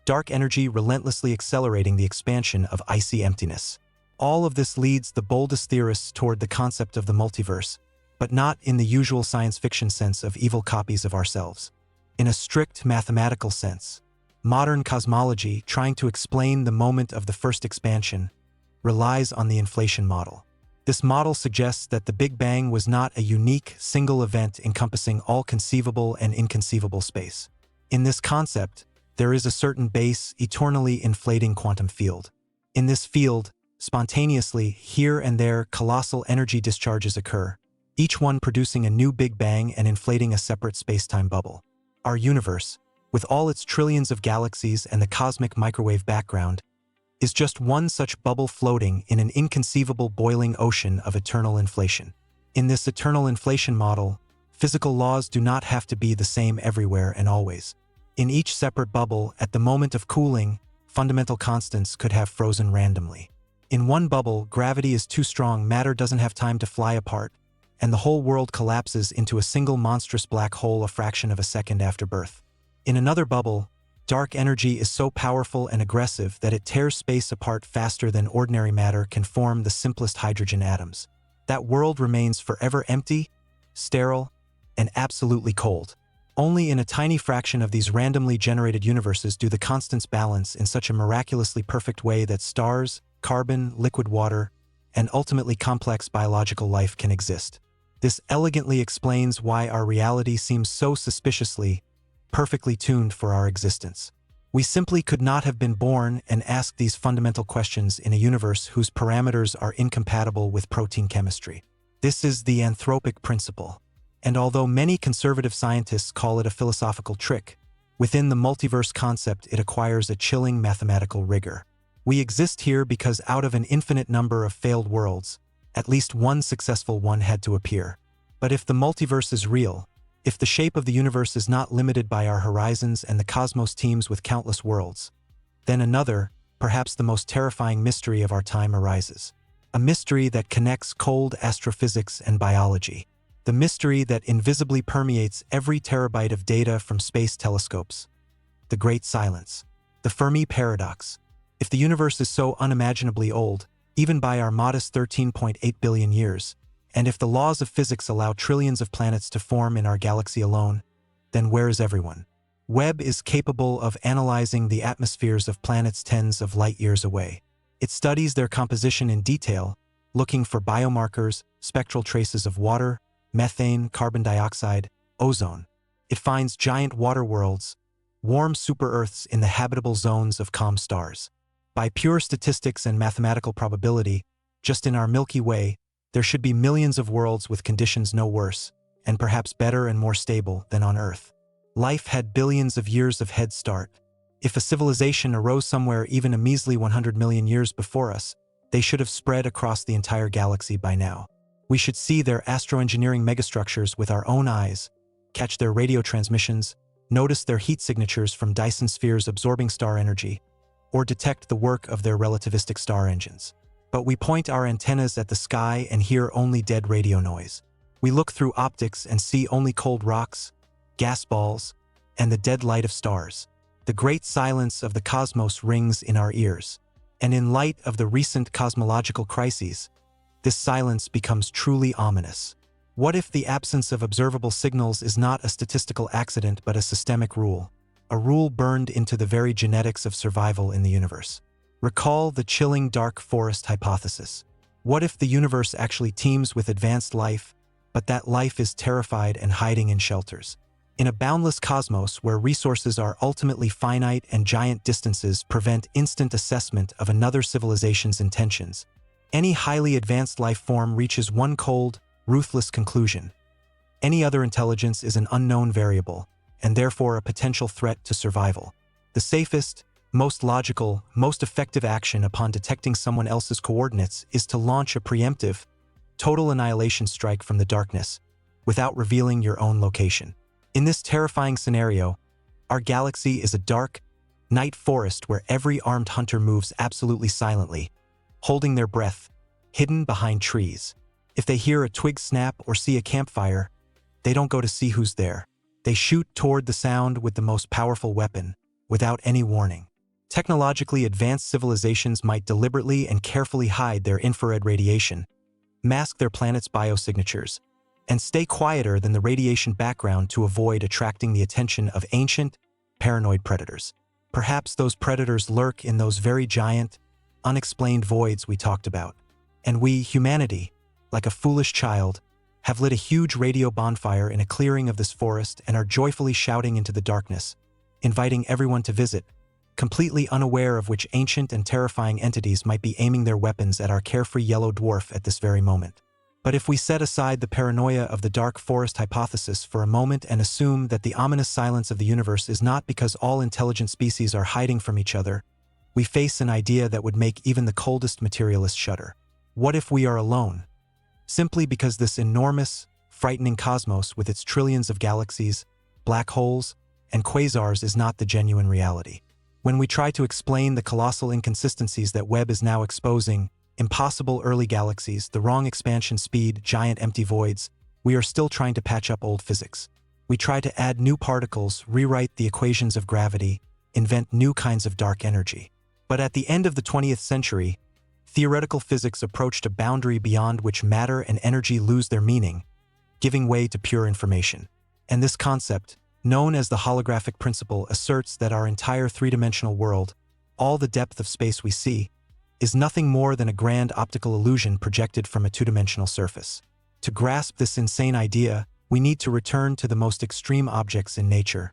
S1: Dark energy relentlessly accelerating the expansion of icy emptiness. All of this leads the boldest theorists toward the concept of the multiverse, but not in the usual science fiction sense of evil copies of ourselves. In a strict mathematical sense, modern cosmology, trying to explain the moment of the first expansion, relies on the inflation model. This model suggests that the Big Bang was not a unique, single event encompassing all conceivable and inconceivable space. In this concept, there is a certain base, eternally inflating quantum field. In this field, spontaneously, here and there, colossal energy discharges occur, each one producing a new Big Bang and inflating a separate space-time bubble. Our universe, with all its trillions of galaxies and the cosmic microwave background, is just one such bubble floating in an inconceivable boiling ocean of eternal inflation. In this eternal inflation model, physical laws do not have to be the same everywhere and always. In each separate bubble, at the moment of cooling, fundamental constants could have frozen randomly. In one bubble, gravity is too strong, matter doesn't have time to fly apart, and the whole world collapses into a single monstrous black hole a fraction of a second after birth. In another bubble, dark energy is so powerful and aggressive that it tears space apart faster than ordinary matter can form the simplest hydrogen atoms. That world remains forever empty, sterile, and absolutely cold. Only in a tiny fraction of these randomly generated universes do the constants balance in such a miraculously perfect way that stars, carbon, liquid water, and ultimately complex biological life can exist. This elegantly explains why our reality seems so suspiciously, perfectly tuned for our existence. We simply could not have been born and asked these fundamental questions in a universe whose parameters are incompatible with protein chemistry. This is the anthropic principle. And although many conservative scientists call it a philosophical trick, within the multiverse concept it acquires a chilling mathematical rigor. We exist here because out of an infinite number of failed worlds, at least one successful one had to appear. But if the multiverse is real, if the shape of the universe is not limited by our horizons and the cosmos teems with countless worlds, then another, perhaps the most terrifying mystery of our time arises. A mystery that connects cold astrophysics and biology. The mystery that invisibly permeates every terabyte of data from space telescopes. The Great Silence. The Fermi Paradox. If the universe is so unimaginably old, even by our modest 13.8 billion years, and if the laws of physics allow trillions of planets to form in our galaxy alone, then where is everyone? Webb is capable of analyzing the atmospheres of planets tens of light years away. It studies their composition in detail, looking for biomarkers, spectral traces of water, methane, carbon dioxide, ozone. It finds giant water worlds, warm super-Earths in the habitable zones of calm stars. By pure statistics and mathematical probability, just in our Milky Way, there should be millions of worlds with conditions no worse, and perhaps better and more stable than on Earth. Life had billions of years of head start. If a civilization arose somewhere even a measly 100 million years before us, they should have spread across the entire galaxy by now. We should see their astroengineering megastructures with our own eyes, catch their radio transmissions, notice their heat signatures from Dyson spheres absorbing star energy, or detect the work of their relativistic star engines. But we point our antennas at the sky and hear only dead radio noise. We look through optics and see only cold rocks, gas balls, and the dead light of stars. The great silence of the cosmos rings in our ears. And in light of the recent cosmological crises, this silence becomes truly ominous. What if the absence of observable signals is not a statistical accident but a systemic rule? A rule burned into the very genetics of survival in the universe. Recall the chilling dark forest hypothesis. What if the universe actually teems with advanced life, but that life is terrified and hiding in shelters? In a boundless cosmos where resources are ultimately finite and giant distances prevent instant assessment of another civilization's intentions, any highly advanced life form reaches one cold, ruthless conclusion. Any other intelligence is an unknown variable, and therefore a potential threat to survival. The safest, most logical, most effective action upon detecting someone else's coordinates is to launch a preemptive, total annihilation strike from the darkness, without revealing your own location. In this terrifying scenario, our galaxy is a dark, night forest where every armed hunter moves absolutely silently, holding their breath, hidden behind trees. If they hear a twig snap or see a campfire, they don't go to see who's there. They shoot toward the sound with the most powerful weapon, without any warning. Technologically advanced civilizations might deliberately and carefully hide their infrared radiation, mask their planet's biosignatures, and stay quieter than the radiation background to avoid attracting the attention of ancient, paranoid predators. Perhaps those predators lurk in those very giant, unexplained voids we talked about. And we, humanity, like a foolish child, have lit a huge radio bonfire in a clearing of this forest and are joyfully shouting into the darkness, inviting everyone to visit, completely unaware of which ancient and terrifying entities might be aiming their weapons at our carefree yellow dwarf at this very moment. But if we set aside the paranoia of the dark forest hypothesis for a moment and assume that the ominous silence of the universe is not because all intelligent species are hiding from each other, we face an idea that would make even the coldest materialist shudder. What if we are alone? Simply because this enormous, frightening cosmos with its trillions of galaxies, black holes, and quasars is not the genuine reality. When we try to explain the colossal inconsistencies that Webb is now exposing, impossible early galaxies, the wrong expansion speed, giant empty voids, we are still trying to patch up old physics. We try to add new particles, rewrite the equations of gravity, invent new kinds of dark energy. But at the end of the 20th century, theoretical physics approached a boundary beyond which matter and energy lose their meaning, giving way to pure information. And this concept, known as the holographic principle, asserts that our entire three-dimensional world, all the depth of space we see, is nothing more than a grand optical illusion projected from a two-dimensional surface. To grasp this insane idea, we need to return to the most extreme objects in nature,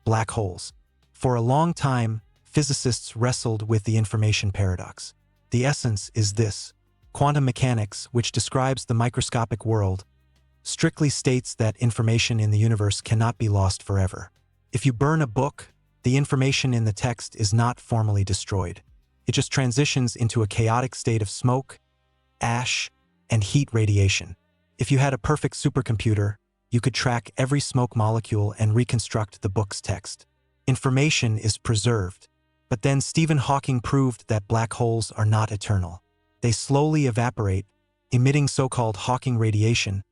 S1: black holes. For a long time, physicists wrestled with the information paradox. The essence is this: quantum mechanics, which describes the microscopic world, strictly states that information in the universe cannot be lost forever. If you burn a book, the information in the text is not formally destroyed. It just transitions into a chaotic state of smoke, ash, and heat radiation. If you had a perfect supercomputer, you could track every smoke molecule and reconstruct the book's text. Information is preserved. But then Stephen Hawking proved that black holes are not eternal. They slowly evaporate, emitting so-called Hawking radiation,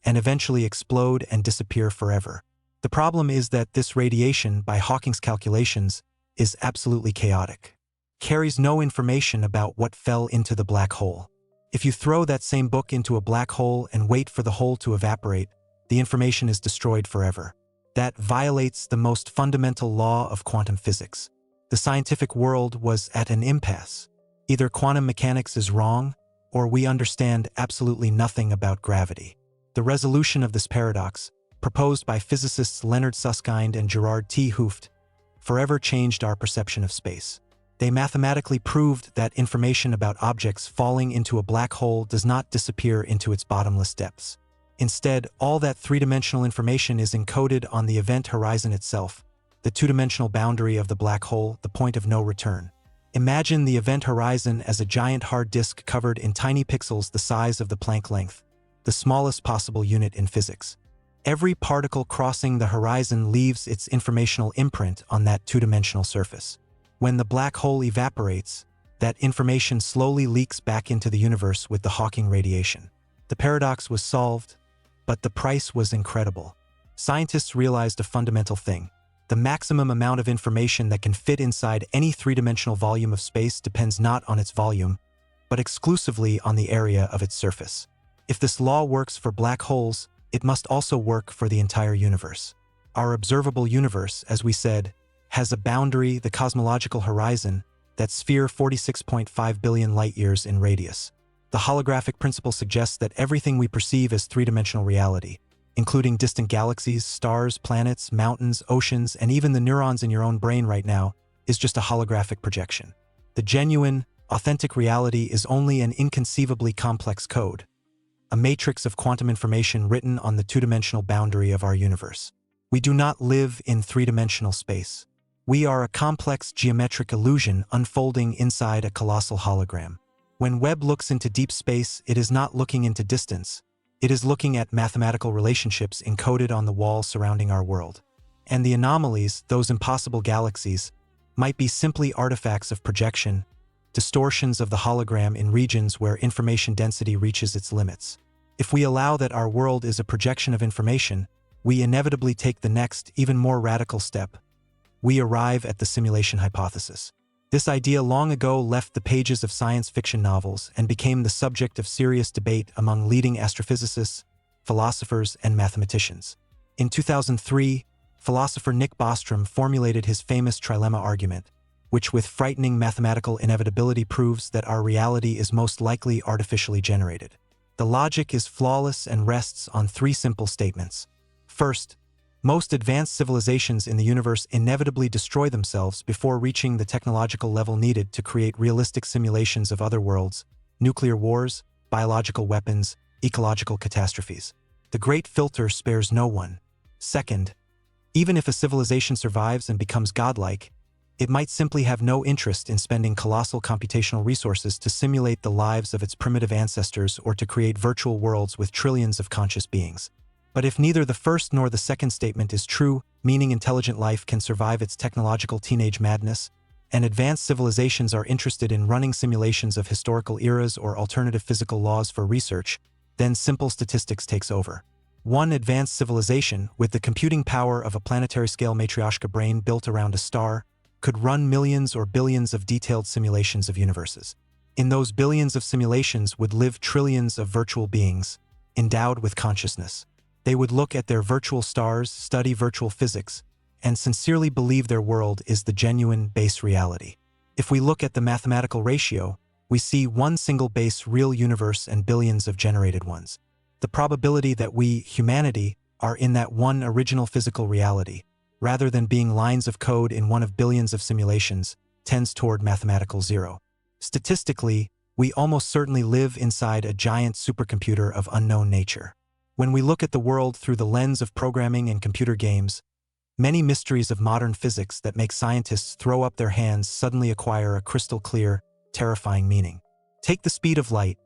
S1: and eventually explode and disappear forever. The problem is that this radiation, by Hawking's calculations, is absolutely chaotic. Carries no information about what fell into the black hole. If you throw that same book into a black hole and wait for the hole to evaporate, the information is destroyed forever. That violates the most fundamental law of quantum physics. The scientific world was at an impasse. Either quantum mechanics is wrong, or we understand absolutely nothing about gravity. The resolution of this paradox, proposed by physicists Leonard Susskind and Gerard T. Hooft, forever changed our perception of space. They mathematically proved that information about objects falling into a black hole does not disappear into its bottomless depths. Instead, all that three-dimensional information is encoded on the event horizon itself, the two-dimensional boundary of the black hole, the point of no return. Imagine the event horizon as a giant hard disk covered in tiny pixels the size of the Planck length, the smallest possible unit in physics. Every particle crossing the horizon leaves its informational imprint on that two-dimensional surface. When the black hole evaporates, that information slowly leaks back into the universe with the Hawking radiation. The paradox was solved, but the price was incredible. Scientists realized a fundamental thing. The maximum amount of information that can fit inside any three-dimensional volume of space depends not on its volume, but exclusively on the area of its surface. If this law works for black holes, it must also work for the entire universe. Our observable universe, as we said, has a boundary, the cosmological horizon, that sphere 46.5 billion light-years in radius. The holographic principle suggests that everything we perceive as three-dimensional reality, including distant galaxies, stars, planets, mountains, oceans, and even the neurons in your own brain right now, is just a holographic projection. The genuine, authentic reality is only an inconceivably complex code, a matrix of quantum information written on the two-dimensional boundary of our universe. We do not live in three-dimensional space. We are a complex geometric illusion unfolding inside a colossal hologram. When Webb looks into deep space, it is not looking into distance. It is looking at mathematical relationships encoded on the walls surrounding our world. And the anomalies, those impossible galaxies, might be simply artifacts of projection, distortions of the hologram in regions where information density reaches its limits. If we allow that our world is a projection of information, we inevitably take the next, even more radical step. We arrive at the simulation hypothesis. This idea long ago left the pages of science fiction novels and became the subject of serious debate among leading astrophysicists, philosophers, and mathematicians. In 2003, philosopher Nick Bostrom formulated his famous trilemma argument, which with frightening mathematical inevitability proves that our reality is most likely artificially generated. The logic is flawless and rests on three simple statements. First, most advanced civilizations in the universe inevitably destroy themselves before reaching the technological level needed to create realistic simulations of other worlds, nuclear wars, biological weapons, ecological catastrophes. The Great Filter spares no one. Second, even if a civilization survives and becomes godlike, it might simply have no interest in spending colossal computational resources to simulate the lives of its primitive ancestors or to create virtual worlds with trillions of conscious beings. But if neither the first nor the second statement is true, meaning intelligent life can survive its technological teenage madness, and advanced civilizations are interested in running simulations of historical eras or alternative physical laws for research, then simple statistics takes over. One advanced civilization, with the computing power of a planetary-scale matryoshka brain built around a star, could run millions or billions of detailed simulations of universes. In those billions of simulations would live trillions of virtual beings, endowed with consciousness. They would look at their virtual stars, study virtual physics, and sincerely believe their world is the genuine base reality. If we look at the mathematical ratio, we see one single base real universe and billions of generated ones. The probability that we, humanity, are in that one original physical reality, rather than being lines of code in one of billions of simulations, tends toward mathematical zero. Statistically, we almost certainly live inside a giant supercomputer of unknown nature. When we look at the world through the lens of programming and computer games, many mysteries of modern physics that make scientists throw up their hands suddenly acquire a crystal-clear, terrifying meaning. Take the speed of light,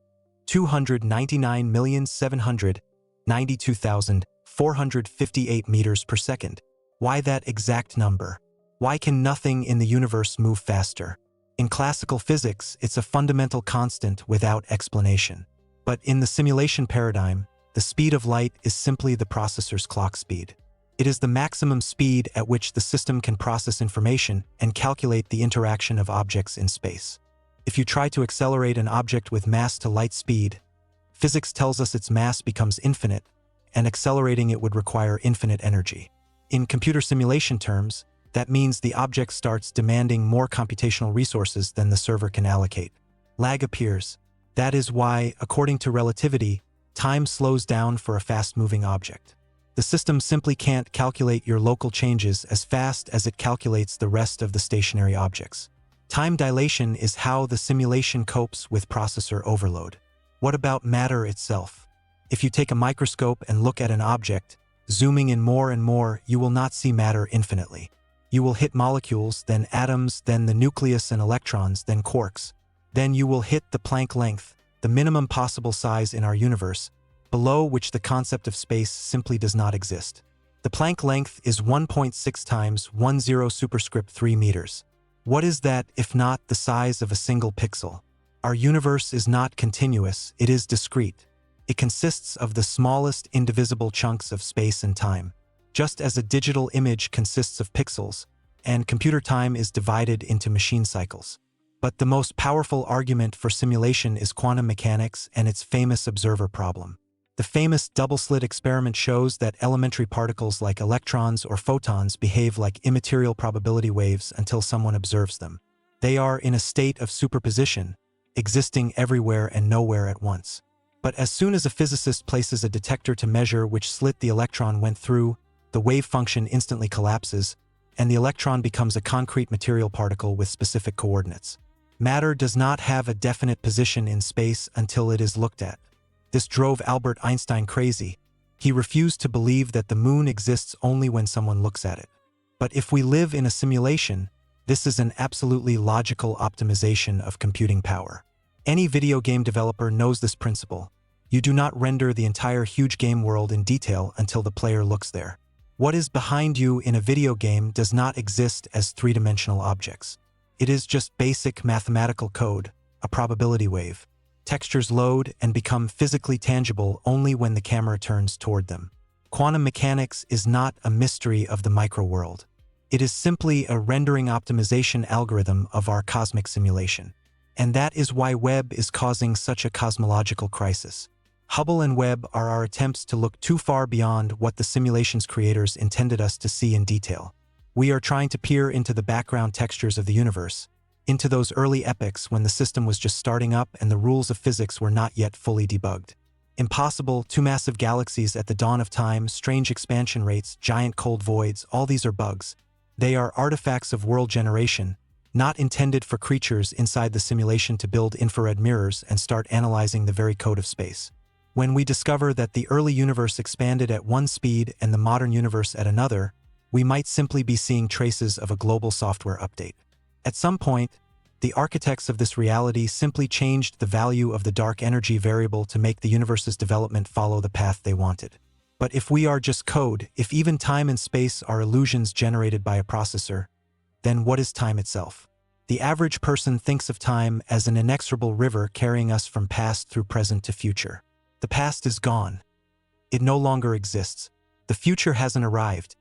S1: 299,792,458 meters per second. Why that exact number? Why can nothing in the universe move faster? In classical physics, it's a fundamental constant without explanation. But in the simulation paradigm, the speed of light is simply the processor's clock speed. It is the maximum speed at which the system can process information and calculate the interaction of objects in space. If you try to accelerate an object with mass to light speed, physics tells us its mass becomes infinite, and accelerating it would require infinite energy. In computer simulation terms, that means the object starts demanding more computational resources than the server can allocate. Lag appears. That is why, according to relativity, time slows down for a fast-moving object. The system simply can't calculate your local changes as fast as it calculates the rest of the stationary objects. Time dilation is how the simulation copes with processor overload. What about matter itself? If you take a microscope and look at an object, zooming in more and more, you will not see matter infinitely. You will hit molecules, then atoms, then the nucleus and electrons, then quarks. Then you will hit the Planck length, the minimum possible size in our universe, below which the concept of space simply does not exist. The Planck length is 1.6 times 10 superscript 3 meters. What is that if not the size of a single pixel? Our universe is not continuous, it is discrete. It consists of the smallest indivisible chunks of space and time, just as a digital image consists of pixels, and computer time is divided into machine cycles. But the most powerful argument for simulation is quantum mechanics and its famous observer problem. The famous double-slit experiment shows that elementary particles like electrons or photons behave like immaterial probability waves until someone observes them. They are in a state of superposition, existing everywhere and nowhere at once. But as soon as a physicist places a detector to measure which slit the electron went through, the wave function instantly collapses, and the electron becomes a concrete material particle with specific coordinates. Matter does not have a definite position in space until it is looked at. This drove Albert Einstein crazy. He refused to believe that the moon exists only when someone looks at it. But if we live in a simulation, this is an absolutely logical optimization of computing power. Any video game developer knows this principle. You do not render the entire huge game world in detail until the player looks there. What is behind you in a video game does not exist as three-dimensional objects. It is just basic mathematical code, a probability wave. Textures load and become physically tangible only when the camera turns toward them. Quantum mechanics is not a mystery of the microworld. It is simply a rendering optimization algorithm of our cosmic simulation. And that is why Webb is causing such a cosmological crisis. Hubble and Webb are our attempts to look too far beyond what the simulation's creators intended us to see in detail. We are trying to peer into the background textures of the universe, into those early epochs when the system was just starting up and the rules of physics were not yet fully debugged. Impossible, two massive galaxies at the dawn of time, strange expansion rates, giant cold voids, all these are bugs. They are artifacts of world generation, not intended for creatures inside the simulation to build infrared mirrors and start analyzing the very code of space. When we discover that the early universe expanded at one speed and the modern universe at another, we might simply be seeing traces of a global software update. At some point, the architects of this reality simply changed the value of the dark energy variable to make the universe's development follow the path they wanted. But if we are just code, if even time and space are illusions generated by a processor, then what is time itself? The average person thinks of time as an inexorable river carrying us from past through present to future. The past is gone. It no longer exists. The future hasn't arrived.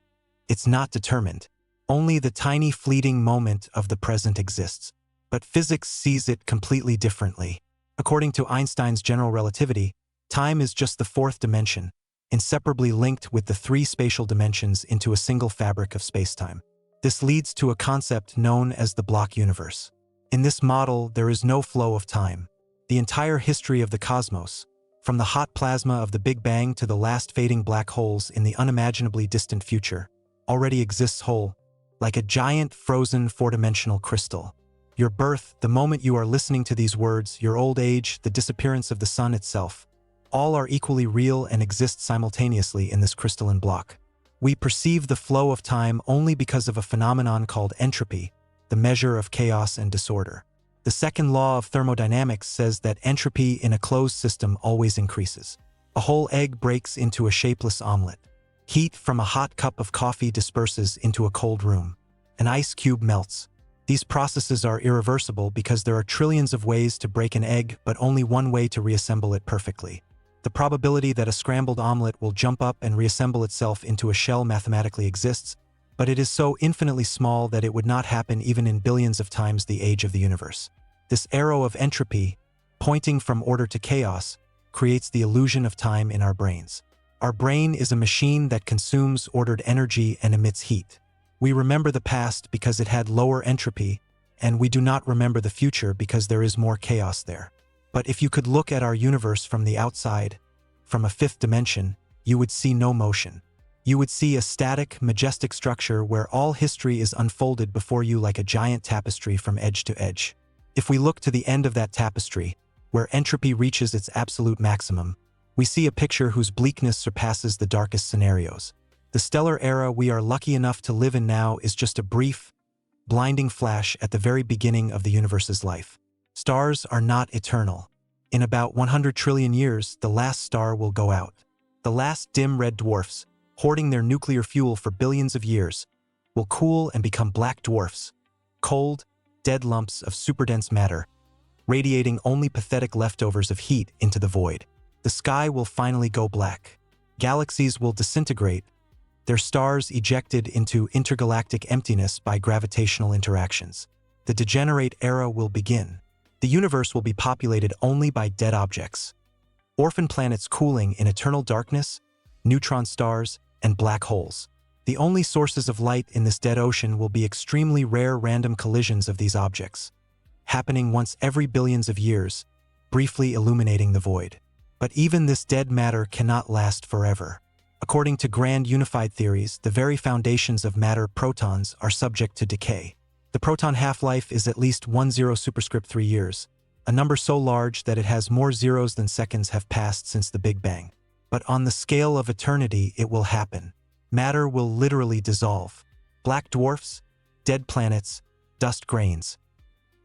S1: It's not determined. Only the tiny fleeting moment of the present exists. But physics sees it completely differently. According to Einstein's general relativity, time is just the fourth dimension, inseparably linked with the three spatial dimensions into a single fabric of spacetime. This leads to a concept known as the block universe. In this model, there is no flow of time. The entire history of the cosmos, from the hot plasma of the Big Bang to the last fading black holes in the unimaginably distant future, already exists whole, like a giant frozen four-dimensional crystal. Your birth, the moment you are listening to these words, your old age, the disappearance of the sun itself, all are equally real and exist simultaneously in this crystalline block. We perceive the flow of time only because of a phenomenon called entropy, the measure of chaos and disorder. The second law of thermodynamics says that entropy in a closed system always increases. A whole egg breaks into a shapeless omelet. Heat from a hot cup of coffee disperses into a cold room. An ice cube melts. These processes are irreversible because there are trillions of ways to break an egg, but only one way to reassemble it perfectly. The probability that a scrambled omelet will jump up and reassemble itself into a shell mathematically exists, but it is so infinitely small that it would not happen even in billions of times the age of the universe. This arrow of entropy, pointing from order to chaos, creates the illusion of time in our brains. Our brain is a machine that consumes ordered energy and emits heat. We remember the past because it had lower entropy, and we do not remember the future because there is more chaos there. But if you could look at our universe from the outside, from a fifth dimension, you would see no motion. You would see a static, majestic structure where all history is unfolded before you like a giant tapestry from edge to edge. If we look to the end of that tapestry, where entropy reaches its absolute maximum, we see a picture whose bleakness surpasses the darkest scenarios. The stellar era we are lucky enough to live in now is just a brief, blinding flash at the very beginning of the universe's life. Stars are not eternal. In about 100 trillion years, the last star will go out. The last dim red dwarfs, hoarding their nuclear fuel for billions of years, will cool and become black dwarfs, cold, dead lumps of superdense matter, radiating only pathetic leftovers of heat into the void. The sky will finally go black. Galaxies will disintegrate, their stars ejected into intergalactic emptiness by gravitational interactions. The degenerate era will begin. The universe will be populated only by dead objects. Orphan planets cooling in eternal darkness, neutron stars, and black holes. The only sources of light in this dead ocean will be extremely rare random collisions of these objects, happening once every billions of years, briefly illuminating the void. But even this dead matter cannot last forever. According to grand unified theories, the very foundations of matter, protons, are subject to decay. The proton half-life is at least 10 superscript 3 years, a number so large that it has more zeros than seconds have passed since the Big Bang. But on the scale of eternity, it will happen. Matter will literally dissolve. Black dwarfs, dead planets, dust grains.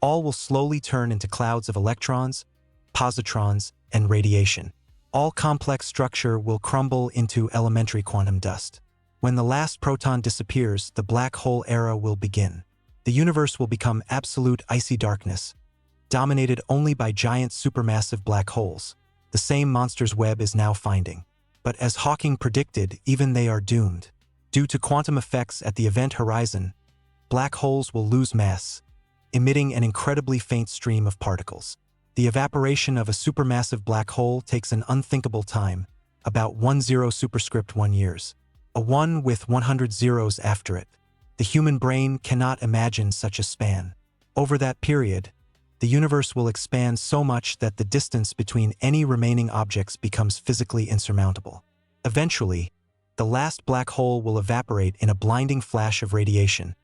S1: All will slowly turn into clouds of electrons, positrons, and radiation. All complex structure will crumble into elementary quantum dust. When the last proton disappears, the black hole era will begin. The universe will become absolute icy darkness, dominated only by giant supermassive black holes, the same monsters Webb is now finding. But as Hawking predicted, even they are doomed. Due to quantum effects at the event horizon, black holes will lose mass, emitting an incredibly faint stream of particles. The evaporation of a supermassive black hole takes an unthinkable time, about 10 superscript 1 years, a 1 with 100 zeros after it. The human brain cannot imagine such a span. Over that period, the universe will expand so much that the distance between any remaining objects becomes physically insurmountable. Eventually, the last black hole will evaporate in a blinding flash of radiation,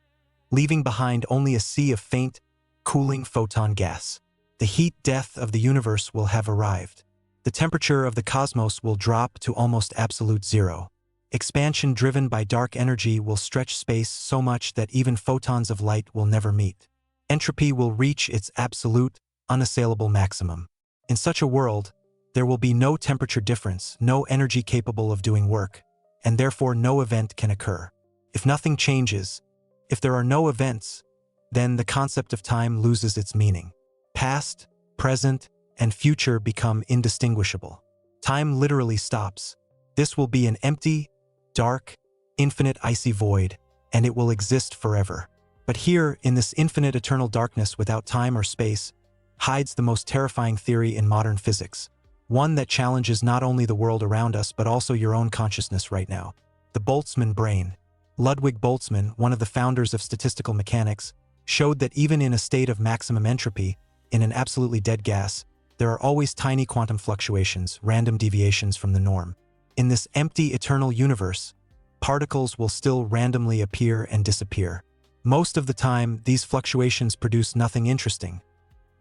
S1: leaving behind only a sea of faint, cooling photon gas. The heat death of the universe will have arrived. The temperature of the cosmos will drop to almost absolute zero. Expansion driven by dark energy will stretch space so much that even photons of light will never meet. Entropy will reach its absolute, unassailable maximum. In such a world, there will be no temperature difference, no energy capable of doing work, and therefore no event can occur. If nothing changes, if there are no events, then the concept of time loses its meaning. Past, present, and future become indistinguishable. Time literally stops. This will be an empty, dark, infinite icy void, and it will exist forever. But here, in this infinite eternal darkness without time or space, hides the most terrifying theory in modern physics, one that challenges not only the world around us but also your own consciousness right now. The Boltzmann brain. Ludwig Boltzmann, one of the founders of statistical mechanics, showed that even in a state of maximum entropy, in an absolutely dead gas, there are always tiny quantum fluctuations, random deviations from the norm. In this empty eternal universe, particles will still randomly appear and disappear. Most of the time, these fluctuations produce nothing interesting,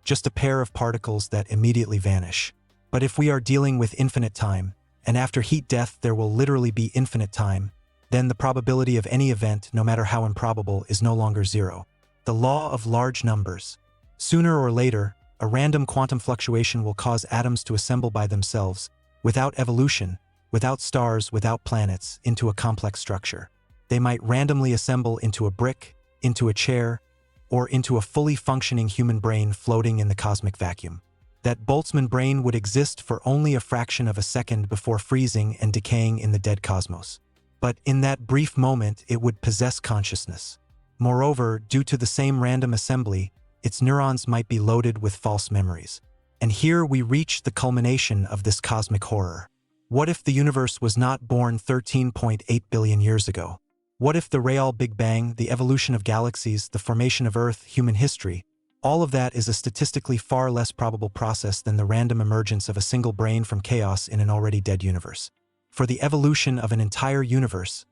S1: just a pair of particles that immediately vanish. But if we are dealing with infinite time, and after heat death there will literally be infinite time, then the probability of any event, no matter how improbable, is no longer zero. The law of large numbers. Sooner or later, a random quantum fluctuation will cause atoms to assemble by themselves, without evolution, without stars, without planets, into a complex structure. They might randomly assemble into a brick, into a chair, or into a fully functioning human brain floating in the cosmic vacuum. That Boltzmann brain would exist for only a fraction of a second before freezing and decaying in the dead cosmos. But in that brief moment, it would possess consciousness. Moreover, due to the same random assembly, its neurons might be loaded with false memories. And here we reach the culmination of this cosmic horror. What if the universe was not born 13.8 billion years ago? What if the real Big Bang, the evolution of galaxies, the formation of Earth, human history, all of that is a statistically far less probable process than the random emergence of a single brain from chaos in an already dead universe? For the evolution of an entire universe,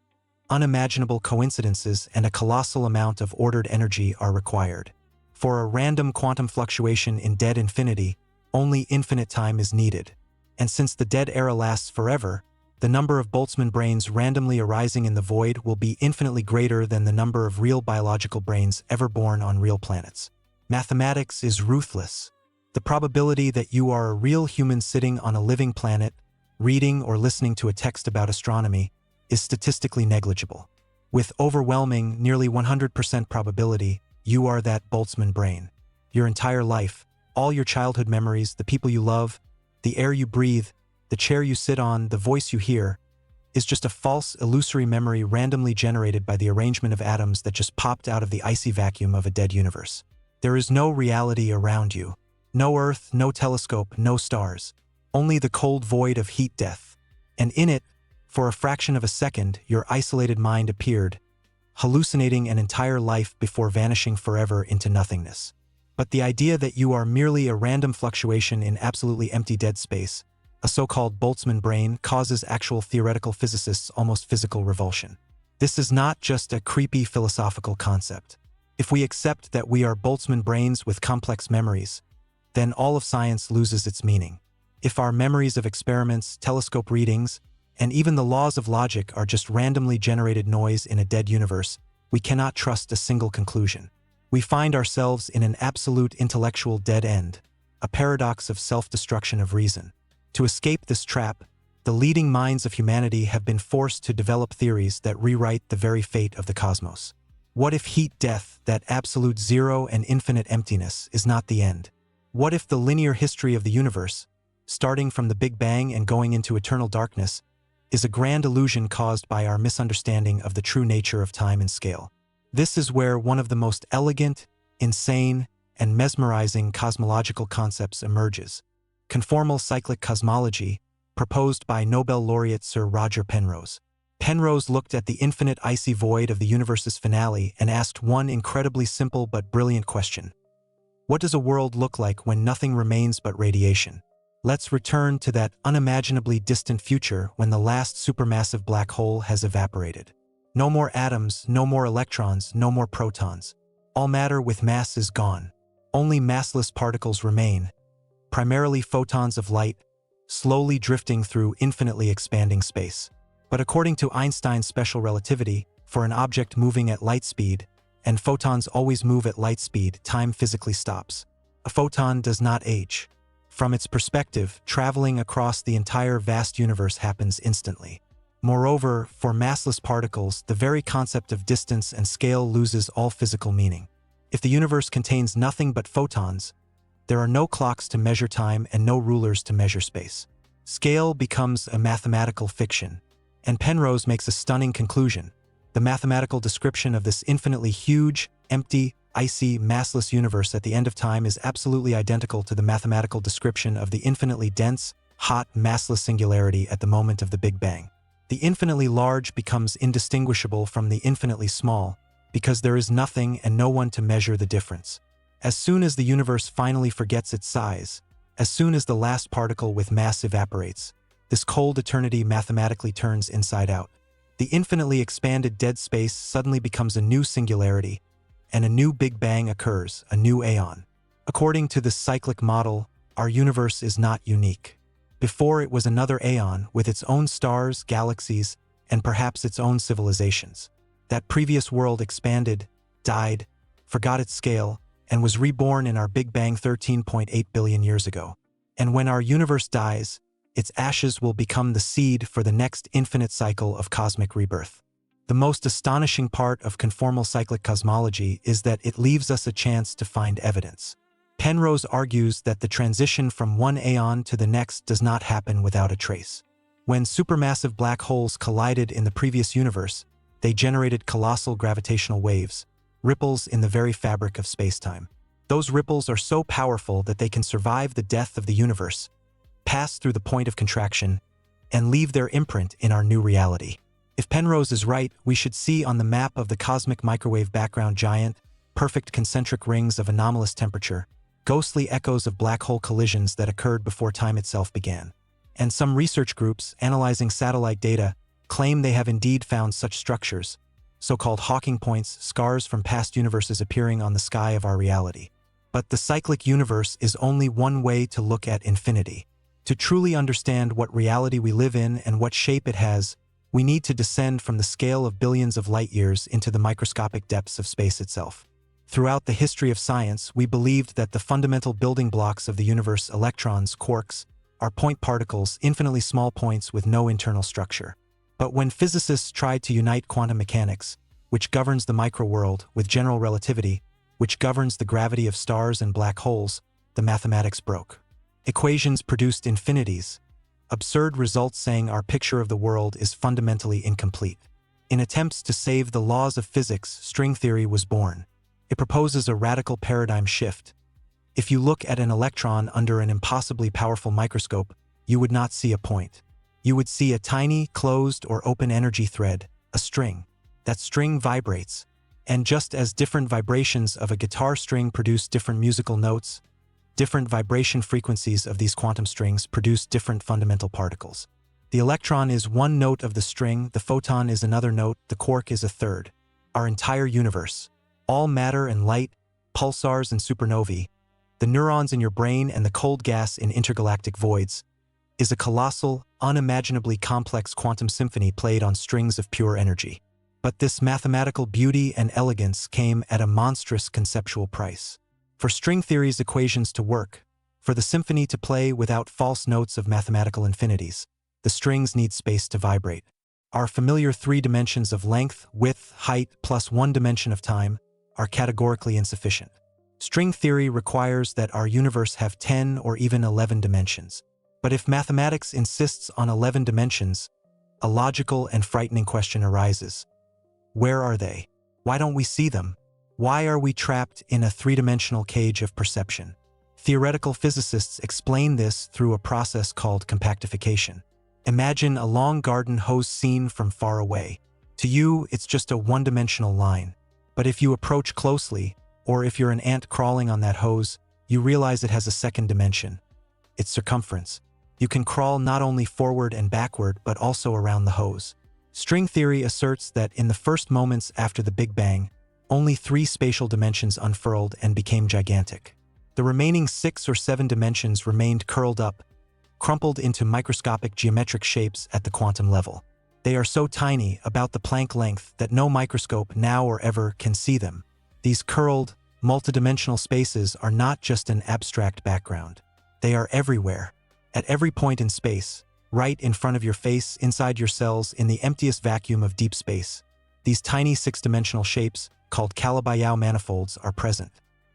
S1: unimaginable coincidences and a colossal amount of ordered energy are required. For a random quantum fluctuation in dead infinity, only infinite time is needed. And since the dead era lasts forever, the number of Boltzmann brains randomly arising in the void will be infinitely greater than the number of real biological brains ever born on real planets. Mathematics is ruthless. The probability that you are a real human sitting on a living planet, reading or listening to a text about astronomy, is statistically negligible. With overwhelming, nearly 100% probability, you are that Boltzmann brain. Your entire life, all your childhood memories, the people you love, the air you breathe, the chair you sit on, the voice you hear, is just a false, illusory memory randomly generated by the arrangement of atoms that just popped out of the icy vacuum of a dead universe. There is no reality around you. No Earth, no telescope, no stars. Only the cold void of heat death. And in it, for a fraction of a second, your isolated mind appeared, hallucinating an entire life before vanishing forever into nothingness. But the idea that you are merely a random fluctuation in absolutely empty dead space, a so-called Boltzmann brain, causes actual theoretical physicists almost physical revulsion. This is not just a creepy philosophical concept. If we accept that we are Boltzmann brains with complex memories, then all of science loses its meaning. If our memories of experiments, telescope readings, and even the laws of logic are just randomly generated noise in a dead universe, we cannot trust a single conclusion. We find ourselves in an absolute intellectual dead end, a paradox of self-destruction of reason. To escape this trap, the leading minds of humanity have been forced to develop theories that rewrite the very fate of the cosmos. What if heat death, that absolute zero and infinite emptiness, is not the end? What if the linear history of the universe, starting from the Big Bang and going into eternal darkness, is a grand illusion caused by our misunderstanding of the true nature of time and scale? This is where one of the most elegant, insane, and mesmerizing cosmological concepts emerges: conformal cyclic cosmology, proposed by Nobel laureate Sir Roger Penrose. Penrose looked at the infinite icy void of the universe's finale and asked one incredibly simple but brilliant question. What does a world look like when nothing remains but radiation? Let's return to that unimaginably distant future when the last supermassive black hole has evaporated. No more atoms, no more electrons, no more protons. All matter with mass is gone. Only massless particles remain, primarily photons of light, slowly drifting through infinitely expanding space. But according to Einstein's special relativity, for an object moving at light speed, and photons always move at light speed, time physically stops. A photon does not age. From its perspective, traveling across the entire vast universe happens instantly. Moreover, for massless particles, the very concept of distance and scale loses all physical meaning. If the universe contains nothing but photons, there are no clocks to measure time and no rulers to measure space. Scale becomes a mathematical fiction, and Penrose makes a stunning conclusion. The mathematical description of this infinitely huge, empty, icy, massless universe at the end of time is absolutely identical to the mathematical description of the infinitely dense, hot, massless singularity at the moment of the Big Bang. The infinitely large becomes indistinguishable from the infinitely small, because there is nothing and no one to measure the difference. As soon as the universe finally forgets its size, as soon as the last particle with mass evaporates, this cold eternity mathematically turns inside out. The infinitely expanded dead space suddenly becomes a new singularity, and a new Big Bang occurs, a new aeon. According to this cyclic model, our universe is not unique. Before it was another aeon with its own stars, galaxies, and perhaps its own civilizations. That previous world expanded, died, forgot its scale, and was reborn in our Big Bang 13.8 billion years ago. And when our universe dies, its ashes will become the seed for the next infinite cycle of cosmic rebirth. The most astonishing part of conformal cyclic cosmology is that it leaves us a chance to find evidence. Penrose argues that the transition from one aeon to the next does not happen without a trace. When supermassive black holes collided in the previous universe, they generated colossal gravitational waves, ripples in the very fabric of spacetime. Those ripples are so powerful that they can survive the death of the universe, pass through the point of contraction, and leave their imprint in our new reality. If Penrose is right, we should see on the map of the cosmic microwave background giant, perfect concentric rings of anomalous temperature, ghostly echoes of black hole collisions that occurred before time itself began. And some research groups, analyzing satellite data, claim they have indeed found such structures, so-called Hawking points, scars from past universes appearing on the sky of our reality. But the cyclic universe is only one way to look at infinity. To truly understand what reality we live in and what shape it has, we need to descend from the scale of billions of light-years into the microscopic depths of space itself. Throughout the history of science, we believed that the fundamental building blocks of the universe, electrons, quarks, are point particles, infinitely small points with no internal structure. But when physicists tried to unite quantum mechanics, which governs the microworld, with general relativity, which governs the gravity of stars and black holes, the mathematics broke. Equations produced infinities, absurd results saying our picture of the world is fundamentally incomplete. In attempts to save the laws of physics, string theory was born. It proposes a radical paradigm shift. If you look at an electron under an impossibly powerful microscope, you would not see a point. You would see a tiny, closed or open energy thread, a string. That string vibrates, and just as different vibrations of a guitar string produce different musical notes, Different vibration frequencies of these quantum strings produce different fundamental particles. The electron is one note of the string, the photon is another note, the quark is a third. Our entire universe, all matter and light, pulsars and supernovae, the neurons in your brain and the cold gas in intergalactic voids, is a colossal, unimaginably complex quantum symphony played on strings of pure energy. But this mathematical beauty and elegance came at a monstrous conceptual price. For string theory's equations to work, for the symphony to play without false notes of mathematical infinities, the strings need space to vibrate. Our familiar 3 dimensions of length, width, height, plus 1 dimension of time are categorically insufficient. String theory requires that our universe have 10 or even 11 dimensions. But if mathematics insists on 11 dimensions, a logical and frightening question arises. Where are they? Why don't we see them? Why are we trapped in a 3-dimensional cage of perception? Theoretical physicists explain this through a process called compactification. Imagine a long garden hose seen from far away. To you, it's just a 1-dimensional line. But if you approach closely, or if you're an ant crawling on that hose, you realize it has a 2nd dimension. Its circumference. You can crawl not only forward and backward, but also around the hose. String theory asserts that in the first moments after the Big Bang, only 3 spatial dimensions unfurled and became gigantic. The remaining 6 or 7 dimensions remained curled up, crumpled into microscopic geometric shapes at the quantum level. They are so tiny, about the Planck length, that no microscope now or ever can see them. These curled, multidimensional spaces are not just an abstract background. They are everywhere, at every point in space, right in front of your face, inside your cells, in the emptiest vacuum of deep space. These tiny 6-dimensional shapes, called Calabi-Yau manifolds, are present.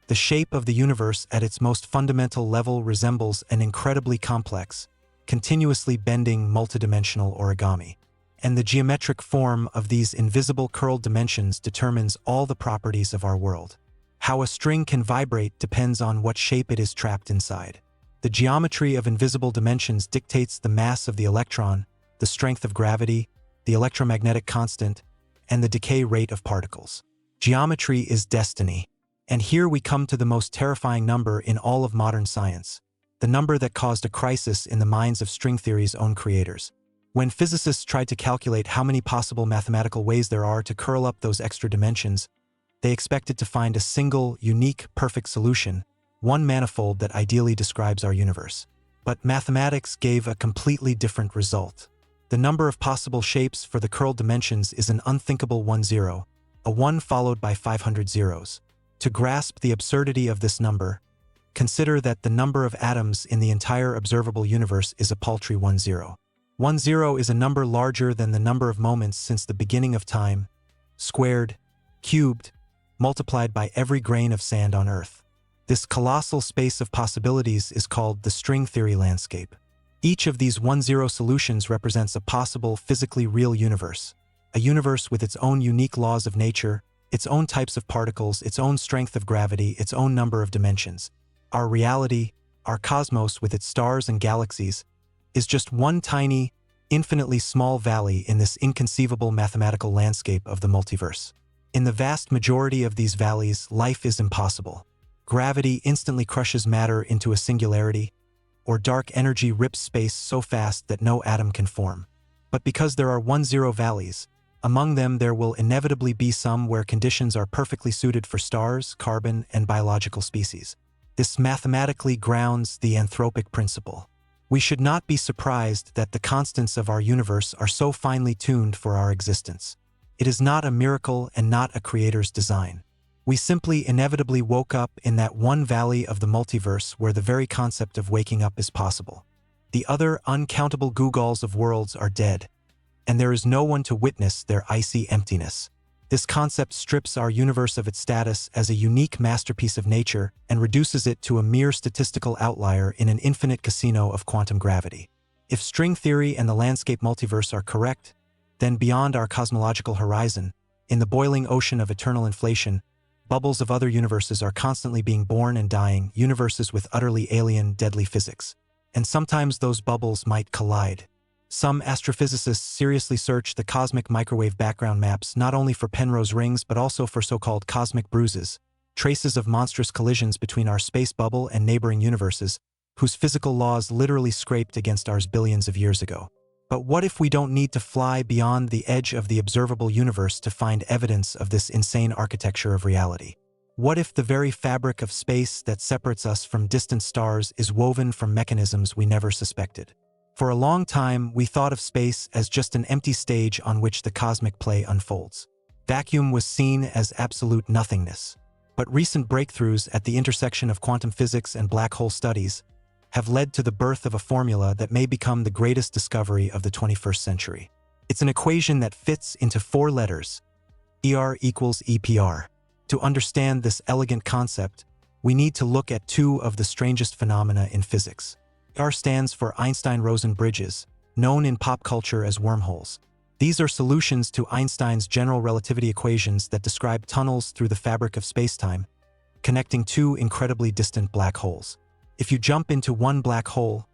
S1: The shape of the universe at its most fundamental level resembles an incredibly complex, continuously bending multidimensional origami. And the geometric form of these invisible curled dimensions determines all the properties of our world. How a string can vibrate depends on what shape it is trapped inside. The geometry of invisible dimensions dictates the mass of the electron, the strength of gravity, the electromagnetic constant, and the decay rate of particles. Geometry is destiny. And here we come to the most terrifying number in all of modern science, the number that caused a crisis in the minds of string theory's own creators. When physicists tried to calculate how many possible mathematical ways there are to curl up those extra dimensions, they expected to find a single, unique, perfect solution, one manifold that ideally describes our universe. But mathematics gave a completely different result. The number of possible shapes for the curled dimensions is an unthinkable 10, a 1 followed by 500 zeros. To grasp the absurdity of this number, consider that the number of atoms in the entire observable universe is a paltry 10. 10 is a number larger than the number of moments since the beginning of time, squared, cubed, multiplied by every grain of sand on Earth. This colossal space of possibilities is called the string theory landscape. Each of these 10 solutions represents a possible, physically real universe, a universe with its own unique laws of nature, its own types of particles, its own strength of gravity, its own number of dimensions. Our reality, our cosmos with its stars and galaxies, is just one tiny, infinitely small valley in this inconceivable mathematical landscape of the multiverse. In the vast majority of these valleys, life is impossible. Gravity instantly crushes matter into a singularity, or dark energy rips space so fast that no atom can form. But because there are 10 valleys, among them there will inevitably be some where conditions are perfectly suited for stars, carbon, and biological species. This mathematically grounds the anthropic principle. We should not be surprised that the constants of our universe are so finely tuned for our existence. It is not a miracle and not a creator's design. We simply inevitably woke up in that one valley of the multiverse where the very concept of waking up is possible. The other uncountable googles of worlds are dead, and there is no one to witness their icy emptiness. This concept strips our universe of its status as a unique masterpiece of nature and reduces it to a mere statistical outlier in an infinite casino of quantum gravity. If string theory and the landscape multiverse are correct, then beyond our cosmological horizon, in the boiling ocean of eternal inflation, bubbles of other universes are constantly being born and dying, universes with utterly alien, deadly physics. And sometimes those bubbles might collide. Some astrophysicists seriously search the cosmic microwave background maps not only for Penrose rings but also for so-called cosmic bruises, traces of monstrous collisions between our space bubble and neighboring universes, whose physical laws literally scraped against ours billions of years ago. But what if we don't need to fly beyond the edge of the observable universe to find evidence of this insane architecture of reality? What if the very fabric of space that separates us from distant stars is woven from mechanisms we never suspected? For a long time, we thought of space as just an empty stage on which the cosmic play unfolds. Vacuum was seen as absolute nothingness. But recent breakthroughs at the intersection of quantum physics and black hole studies have led to the birth of a formula that may become the greatest discovery of the 21st century. It's an equation that fits into 4 letters: ER equals EPR. To understand this elegant concept, we need to look at 2 of the strangest phenomena in physics. ER stands for Einstein-Rosen bridges, known in pop culture as wormholes. These are solutions to Einstein's general relativity equations that describe tunnels through the fabric of spacetime, connecting 2 incredibly distant black holes. If you jump into one black hole,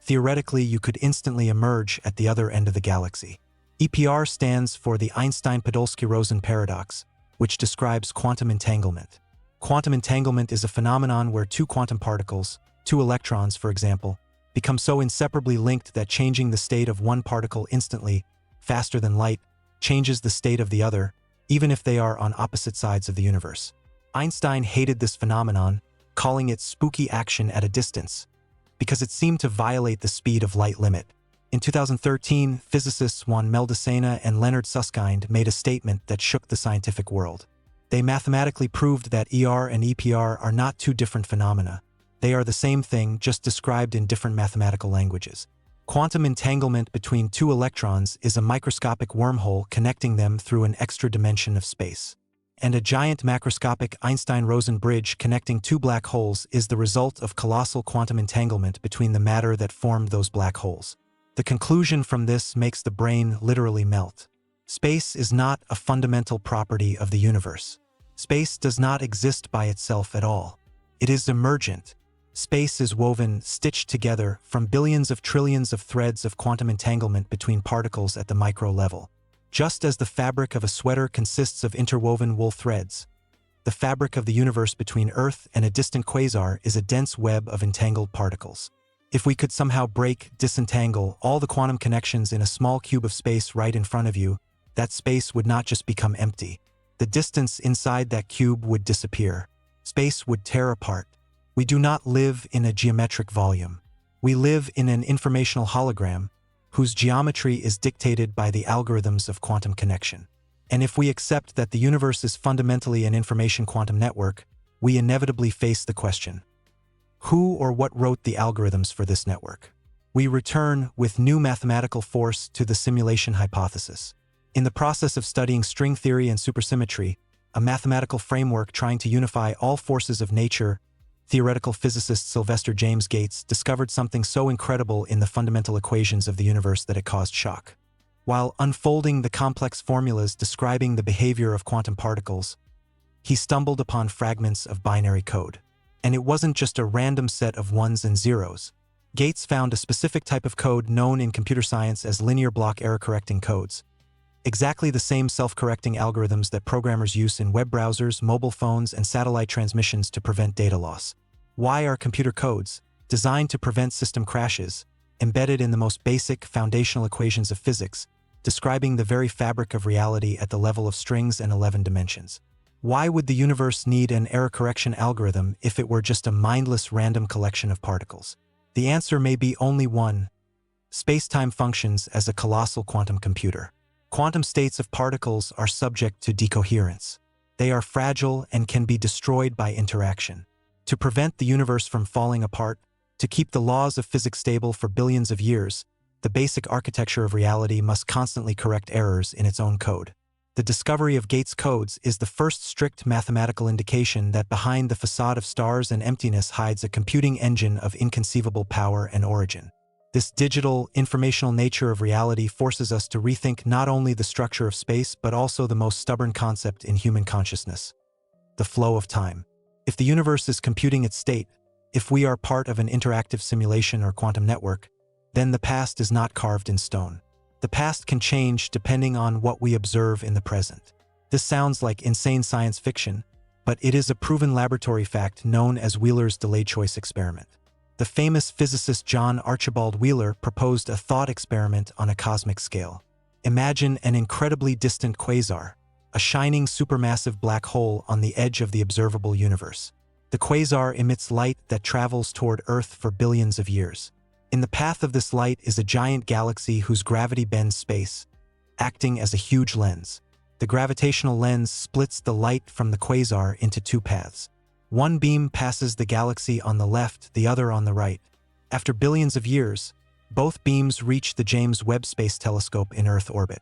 S1: theoretically you could instantly emerge at the other end of the galaxy. EPR stands for the Einstein-Podolsky-Rosen paradox, which describes quantum entanglement. Quantum entanglement is a phenomenon where 2 quantum particles, 2 electrons for example, become so inseparably linked that changing the state of one particle instantly, faster than light, changes the state of the other, even if they are on opposite sides of the universe. Einstein hated this phenomenon, calling it spooky action at a distance, because it seemed to violate the speed of light limit. In 2013, physicists Juan Meldacena and Leonard Susskind made a statement that shook the scientific world. They mathematically proved that ER and EPR are not 2 different phenomena. They are the same thing, just described in different mathematical languages. Quantum entanglement between 2 electrons is a microscopic wormhole connecting them through an extra dimension of space. And a giant macroscopic Einstein-Rosen bridge connecting 2 black holes is the result of colossal quantum entanglement between the matter that formed those black holes. The conclusion from this makes the brain literally melt. Space is not a fundamental property of the universe. Space does not exist by itself at all. It is emergent. Space is woven, stitched together, from billions of trillions of threads of quantum entanglement between particles at the micro level. Just as the fabric of a sweater consists of interwoven wool threads, the fabric of the universe between Earth and a distant quasar is a dense web of entangled particles. If we could somehow disentangle all the quantum connections in a small cube of space right in front of you, that space would not just become empty. The distance inside that cube would disappear. Space would tear apart. We do not live in a geometric volume. We live in an informational hologram, whose geometry is dictated by the algorithms of quantum connection. And if we accept that the universe is fundamentally an information quantum network, we inevitably face the question: who or what wrote the algorithms for this network? We return with new mathematical force to the simulation hypothesis. In the process of studying string theory and supersymmetry, a mathematical framework trying to unify all forces of nature, theoretical physicist Sylvester James Gates discovered something so incredible in the fundamental equations of the universe that it caused shock. While unfolding the complex formulas describing the behavior of quantum particles, he stumbled upon fragments of binary code. And it wasn't just a random set of ones and zeros. Gates found a specific type of code known in computer science as linear block error-correcting codes. Exactly the same self-correcting algorithms that programmers use in web browsers, mobile phones, and satellite transmissions to prevent data loss. Why are computer codes, designed to prevent system crashes, embedded in the most basic foundational equations of physics, describing the very fabric of reality at the level of strings and 11 dimensions? Why would the universe need an error correction algorithm if it were just a mindless random collection of particles? The answer may be only one: space-time functions as a colossal quantum computer. Quantum states of particles are subject to decoherence. They are fragile and can be destroyed by interaction. To prevent the universe from falling apart, to keep the laws of physics stable for billions of years, the basic architecture of reality must constantly correct errors in its own code. The discovery of Gates' codes is the first strict mathematical indication that behind the facade of stars and emptiness hides a computing engine of inconceivable power and origin. This digital, informational nature of reality forces us to rethink not only the structure of space but also the most stubborn concept in human consciousness: the flow of time. If the universe is computing its state, if we are part of an interactive simulation or quantum network, then the past is not carved in stone. The past can change depending on what we observe in the present. This sounds like insane science fiction, but it is a proven laboratory fact known as Wheeler's delayed choice experiment. The famous physicist John Archibald Wheeler proposed a thought experiment on a cosmic scale. Imagine an incredibly distant quasar, a shining supermassive black hole on the edge of the observable universe. The quasar emits light that travels toward Earth for billions of years. In the path of this light is a giant galaxy whose gravity bends space, acting as a huge lens. The gravitational lens splits the light from the quasar into two paths. One beam passes the galaxy on the left, the other on the right. After billions of years, both beams reach the James Webb Space Telescope in Earth orbit.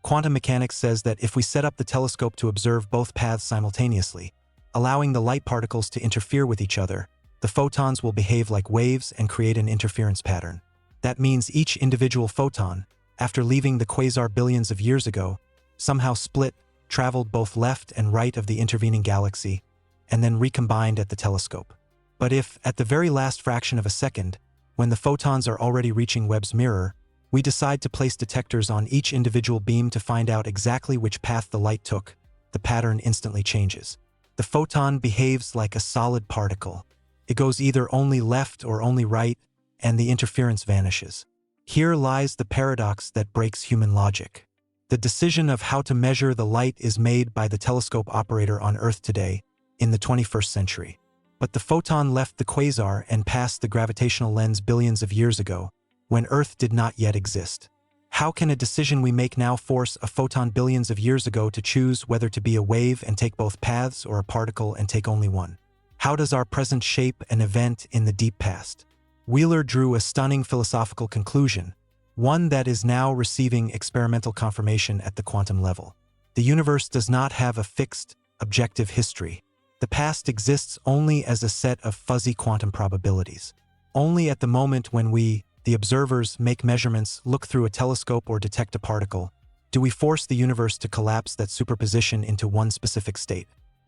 S1: Quantum mechanics says that if we set up the telescope to observe both paths simultaneously, allowing the light particles to interfere with each other, the photons will behave like waves and create an interference pattern. That means each individual photon, after leaving the quasar billions of years ago, somehow split, traveled both left and right of the intervening galaxy, and then recombined at the telescope. But if, at the very last fraction of a second, when the photons are already reaching Webb's mirror, we decide to place detectors on each individual beam to find out exactly which path the light took, the pattern instantly changes. The photon behaves like a solid particle. It goes either only left or only right, and the interference vanishes. Here lies the paradox that breaks human logic. The decision of how to measure the light is made by the telescope operator on Earth today, in the 21st century. But the photon left the quasar and passed the gravitational lens billions of years ago, when Earth did not yet exist. How can a decision we make now force a photon billions of years ago to choose whether to be a wave and take both paths or a particle and take only one? How does our present shape an event in the deep past? Wheeler drew a stunning philosophical conclusion, one that is now receiving experimental confirmation at the quantum level. The universe does not have a fixed, objective history. The past exists only as a set of fuzzy quantum probabilities. Only at the moment when we, the observers, make measurements, look through a telescope or detect a particle, do we force the universe to collapse that superposition into one specific state.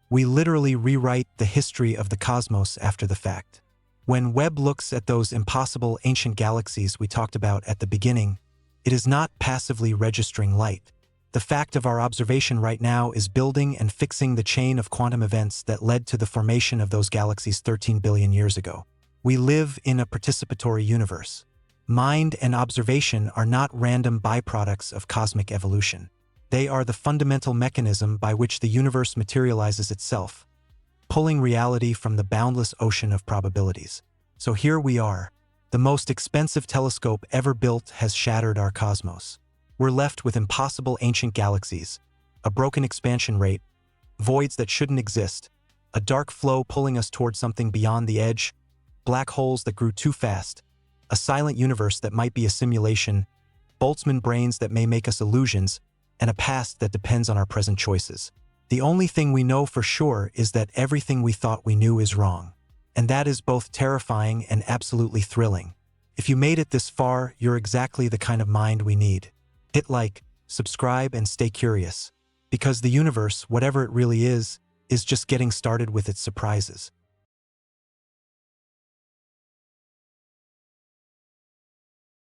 S1: We literally rewrite the history of the cosmos after the fact. When Webb looks at those impossible ancient galaxies we talked about at the beginning, it is not passively registering light. The fact of our observation right now is building and fixing the chain of quantum events that led to the formation of those galaxies 13 billion years ago. We live in a participatory universe. Mind and observation are not random byproducts of cosmic evolution. They are the fundamental mechanism by which the universe materializes itself, pulling reality from the boundless ocean of probabilities. So here we are. The most expensive telescope ever built has shattered our cosmos. We're left with impossible ancient galaxies, a broken expansion rate, voids that shouldn't exist, a dark flow pulling us toward something beyond the edge, black holes that grew too fast, a silent universe that might be a simulation, Boltzmann brains that may make us illusions, and a past that depends on our present choices. The only thing we know for sure is that everything we thought we knew is wrong. And that is both terrifying and absolutely thrilling. If you made it this far, you're exactly the kind of mind we need. Hit like, subscribe, and stay curious. Because the universe, whatever it really is just getting started with its surprises.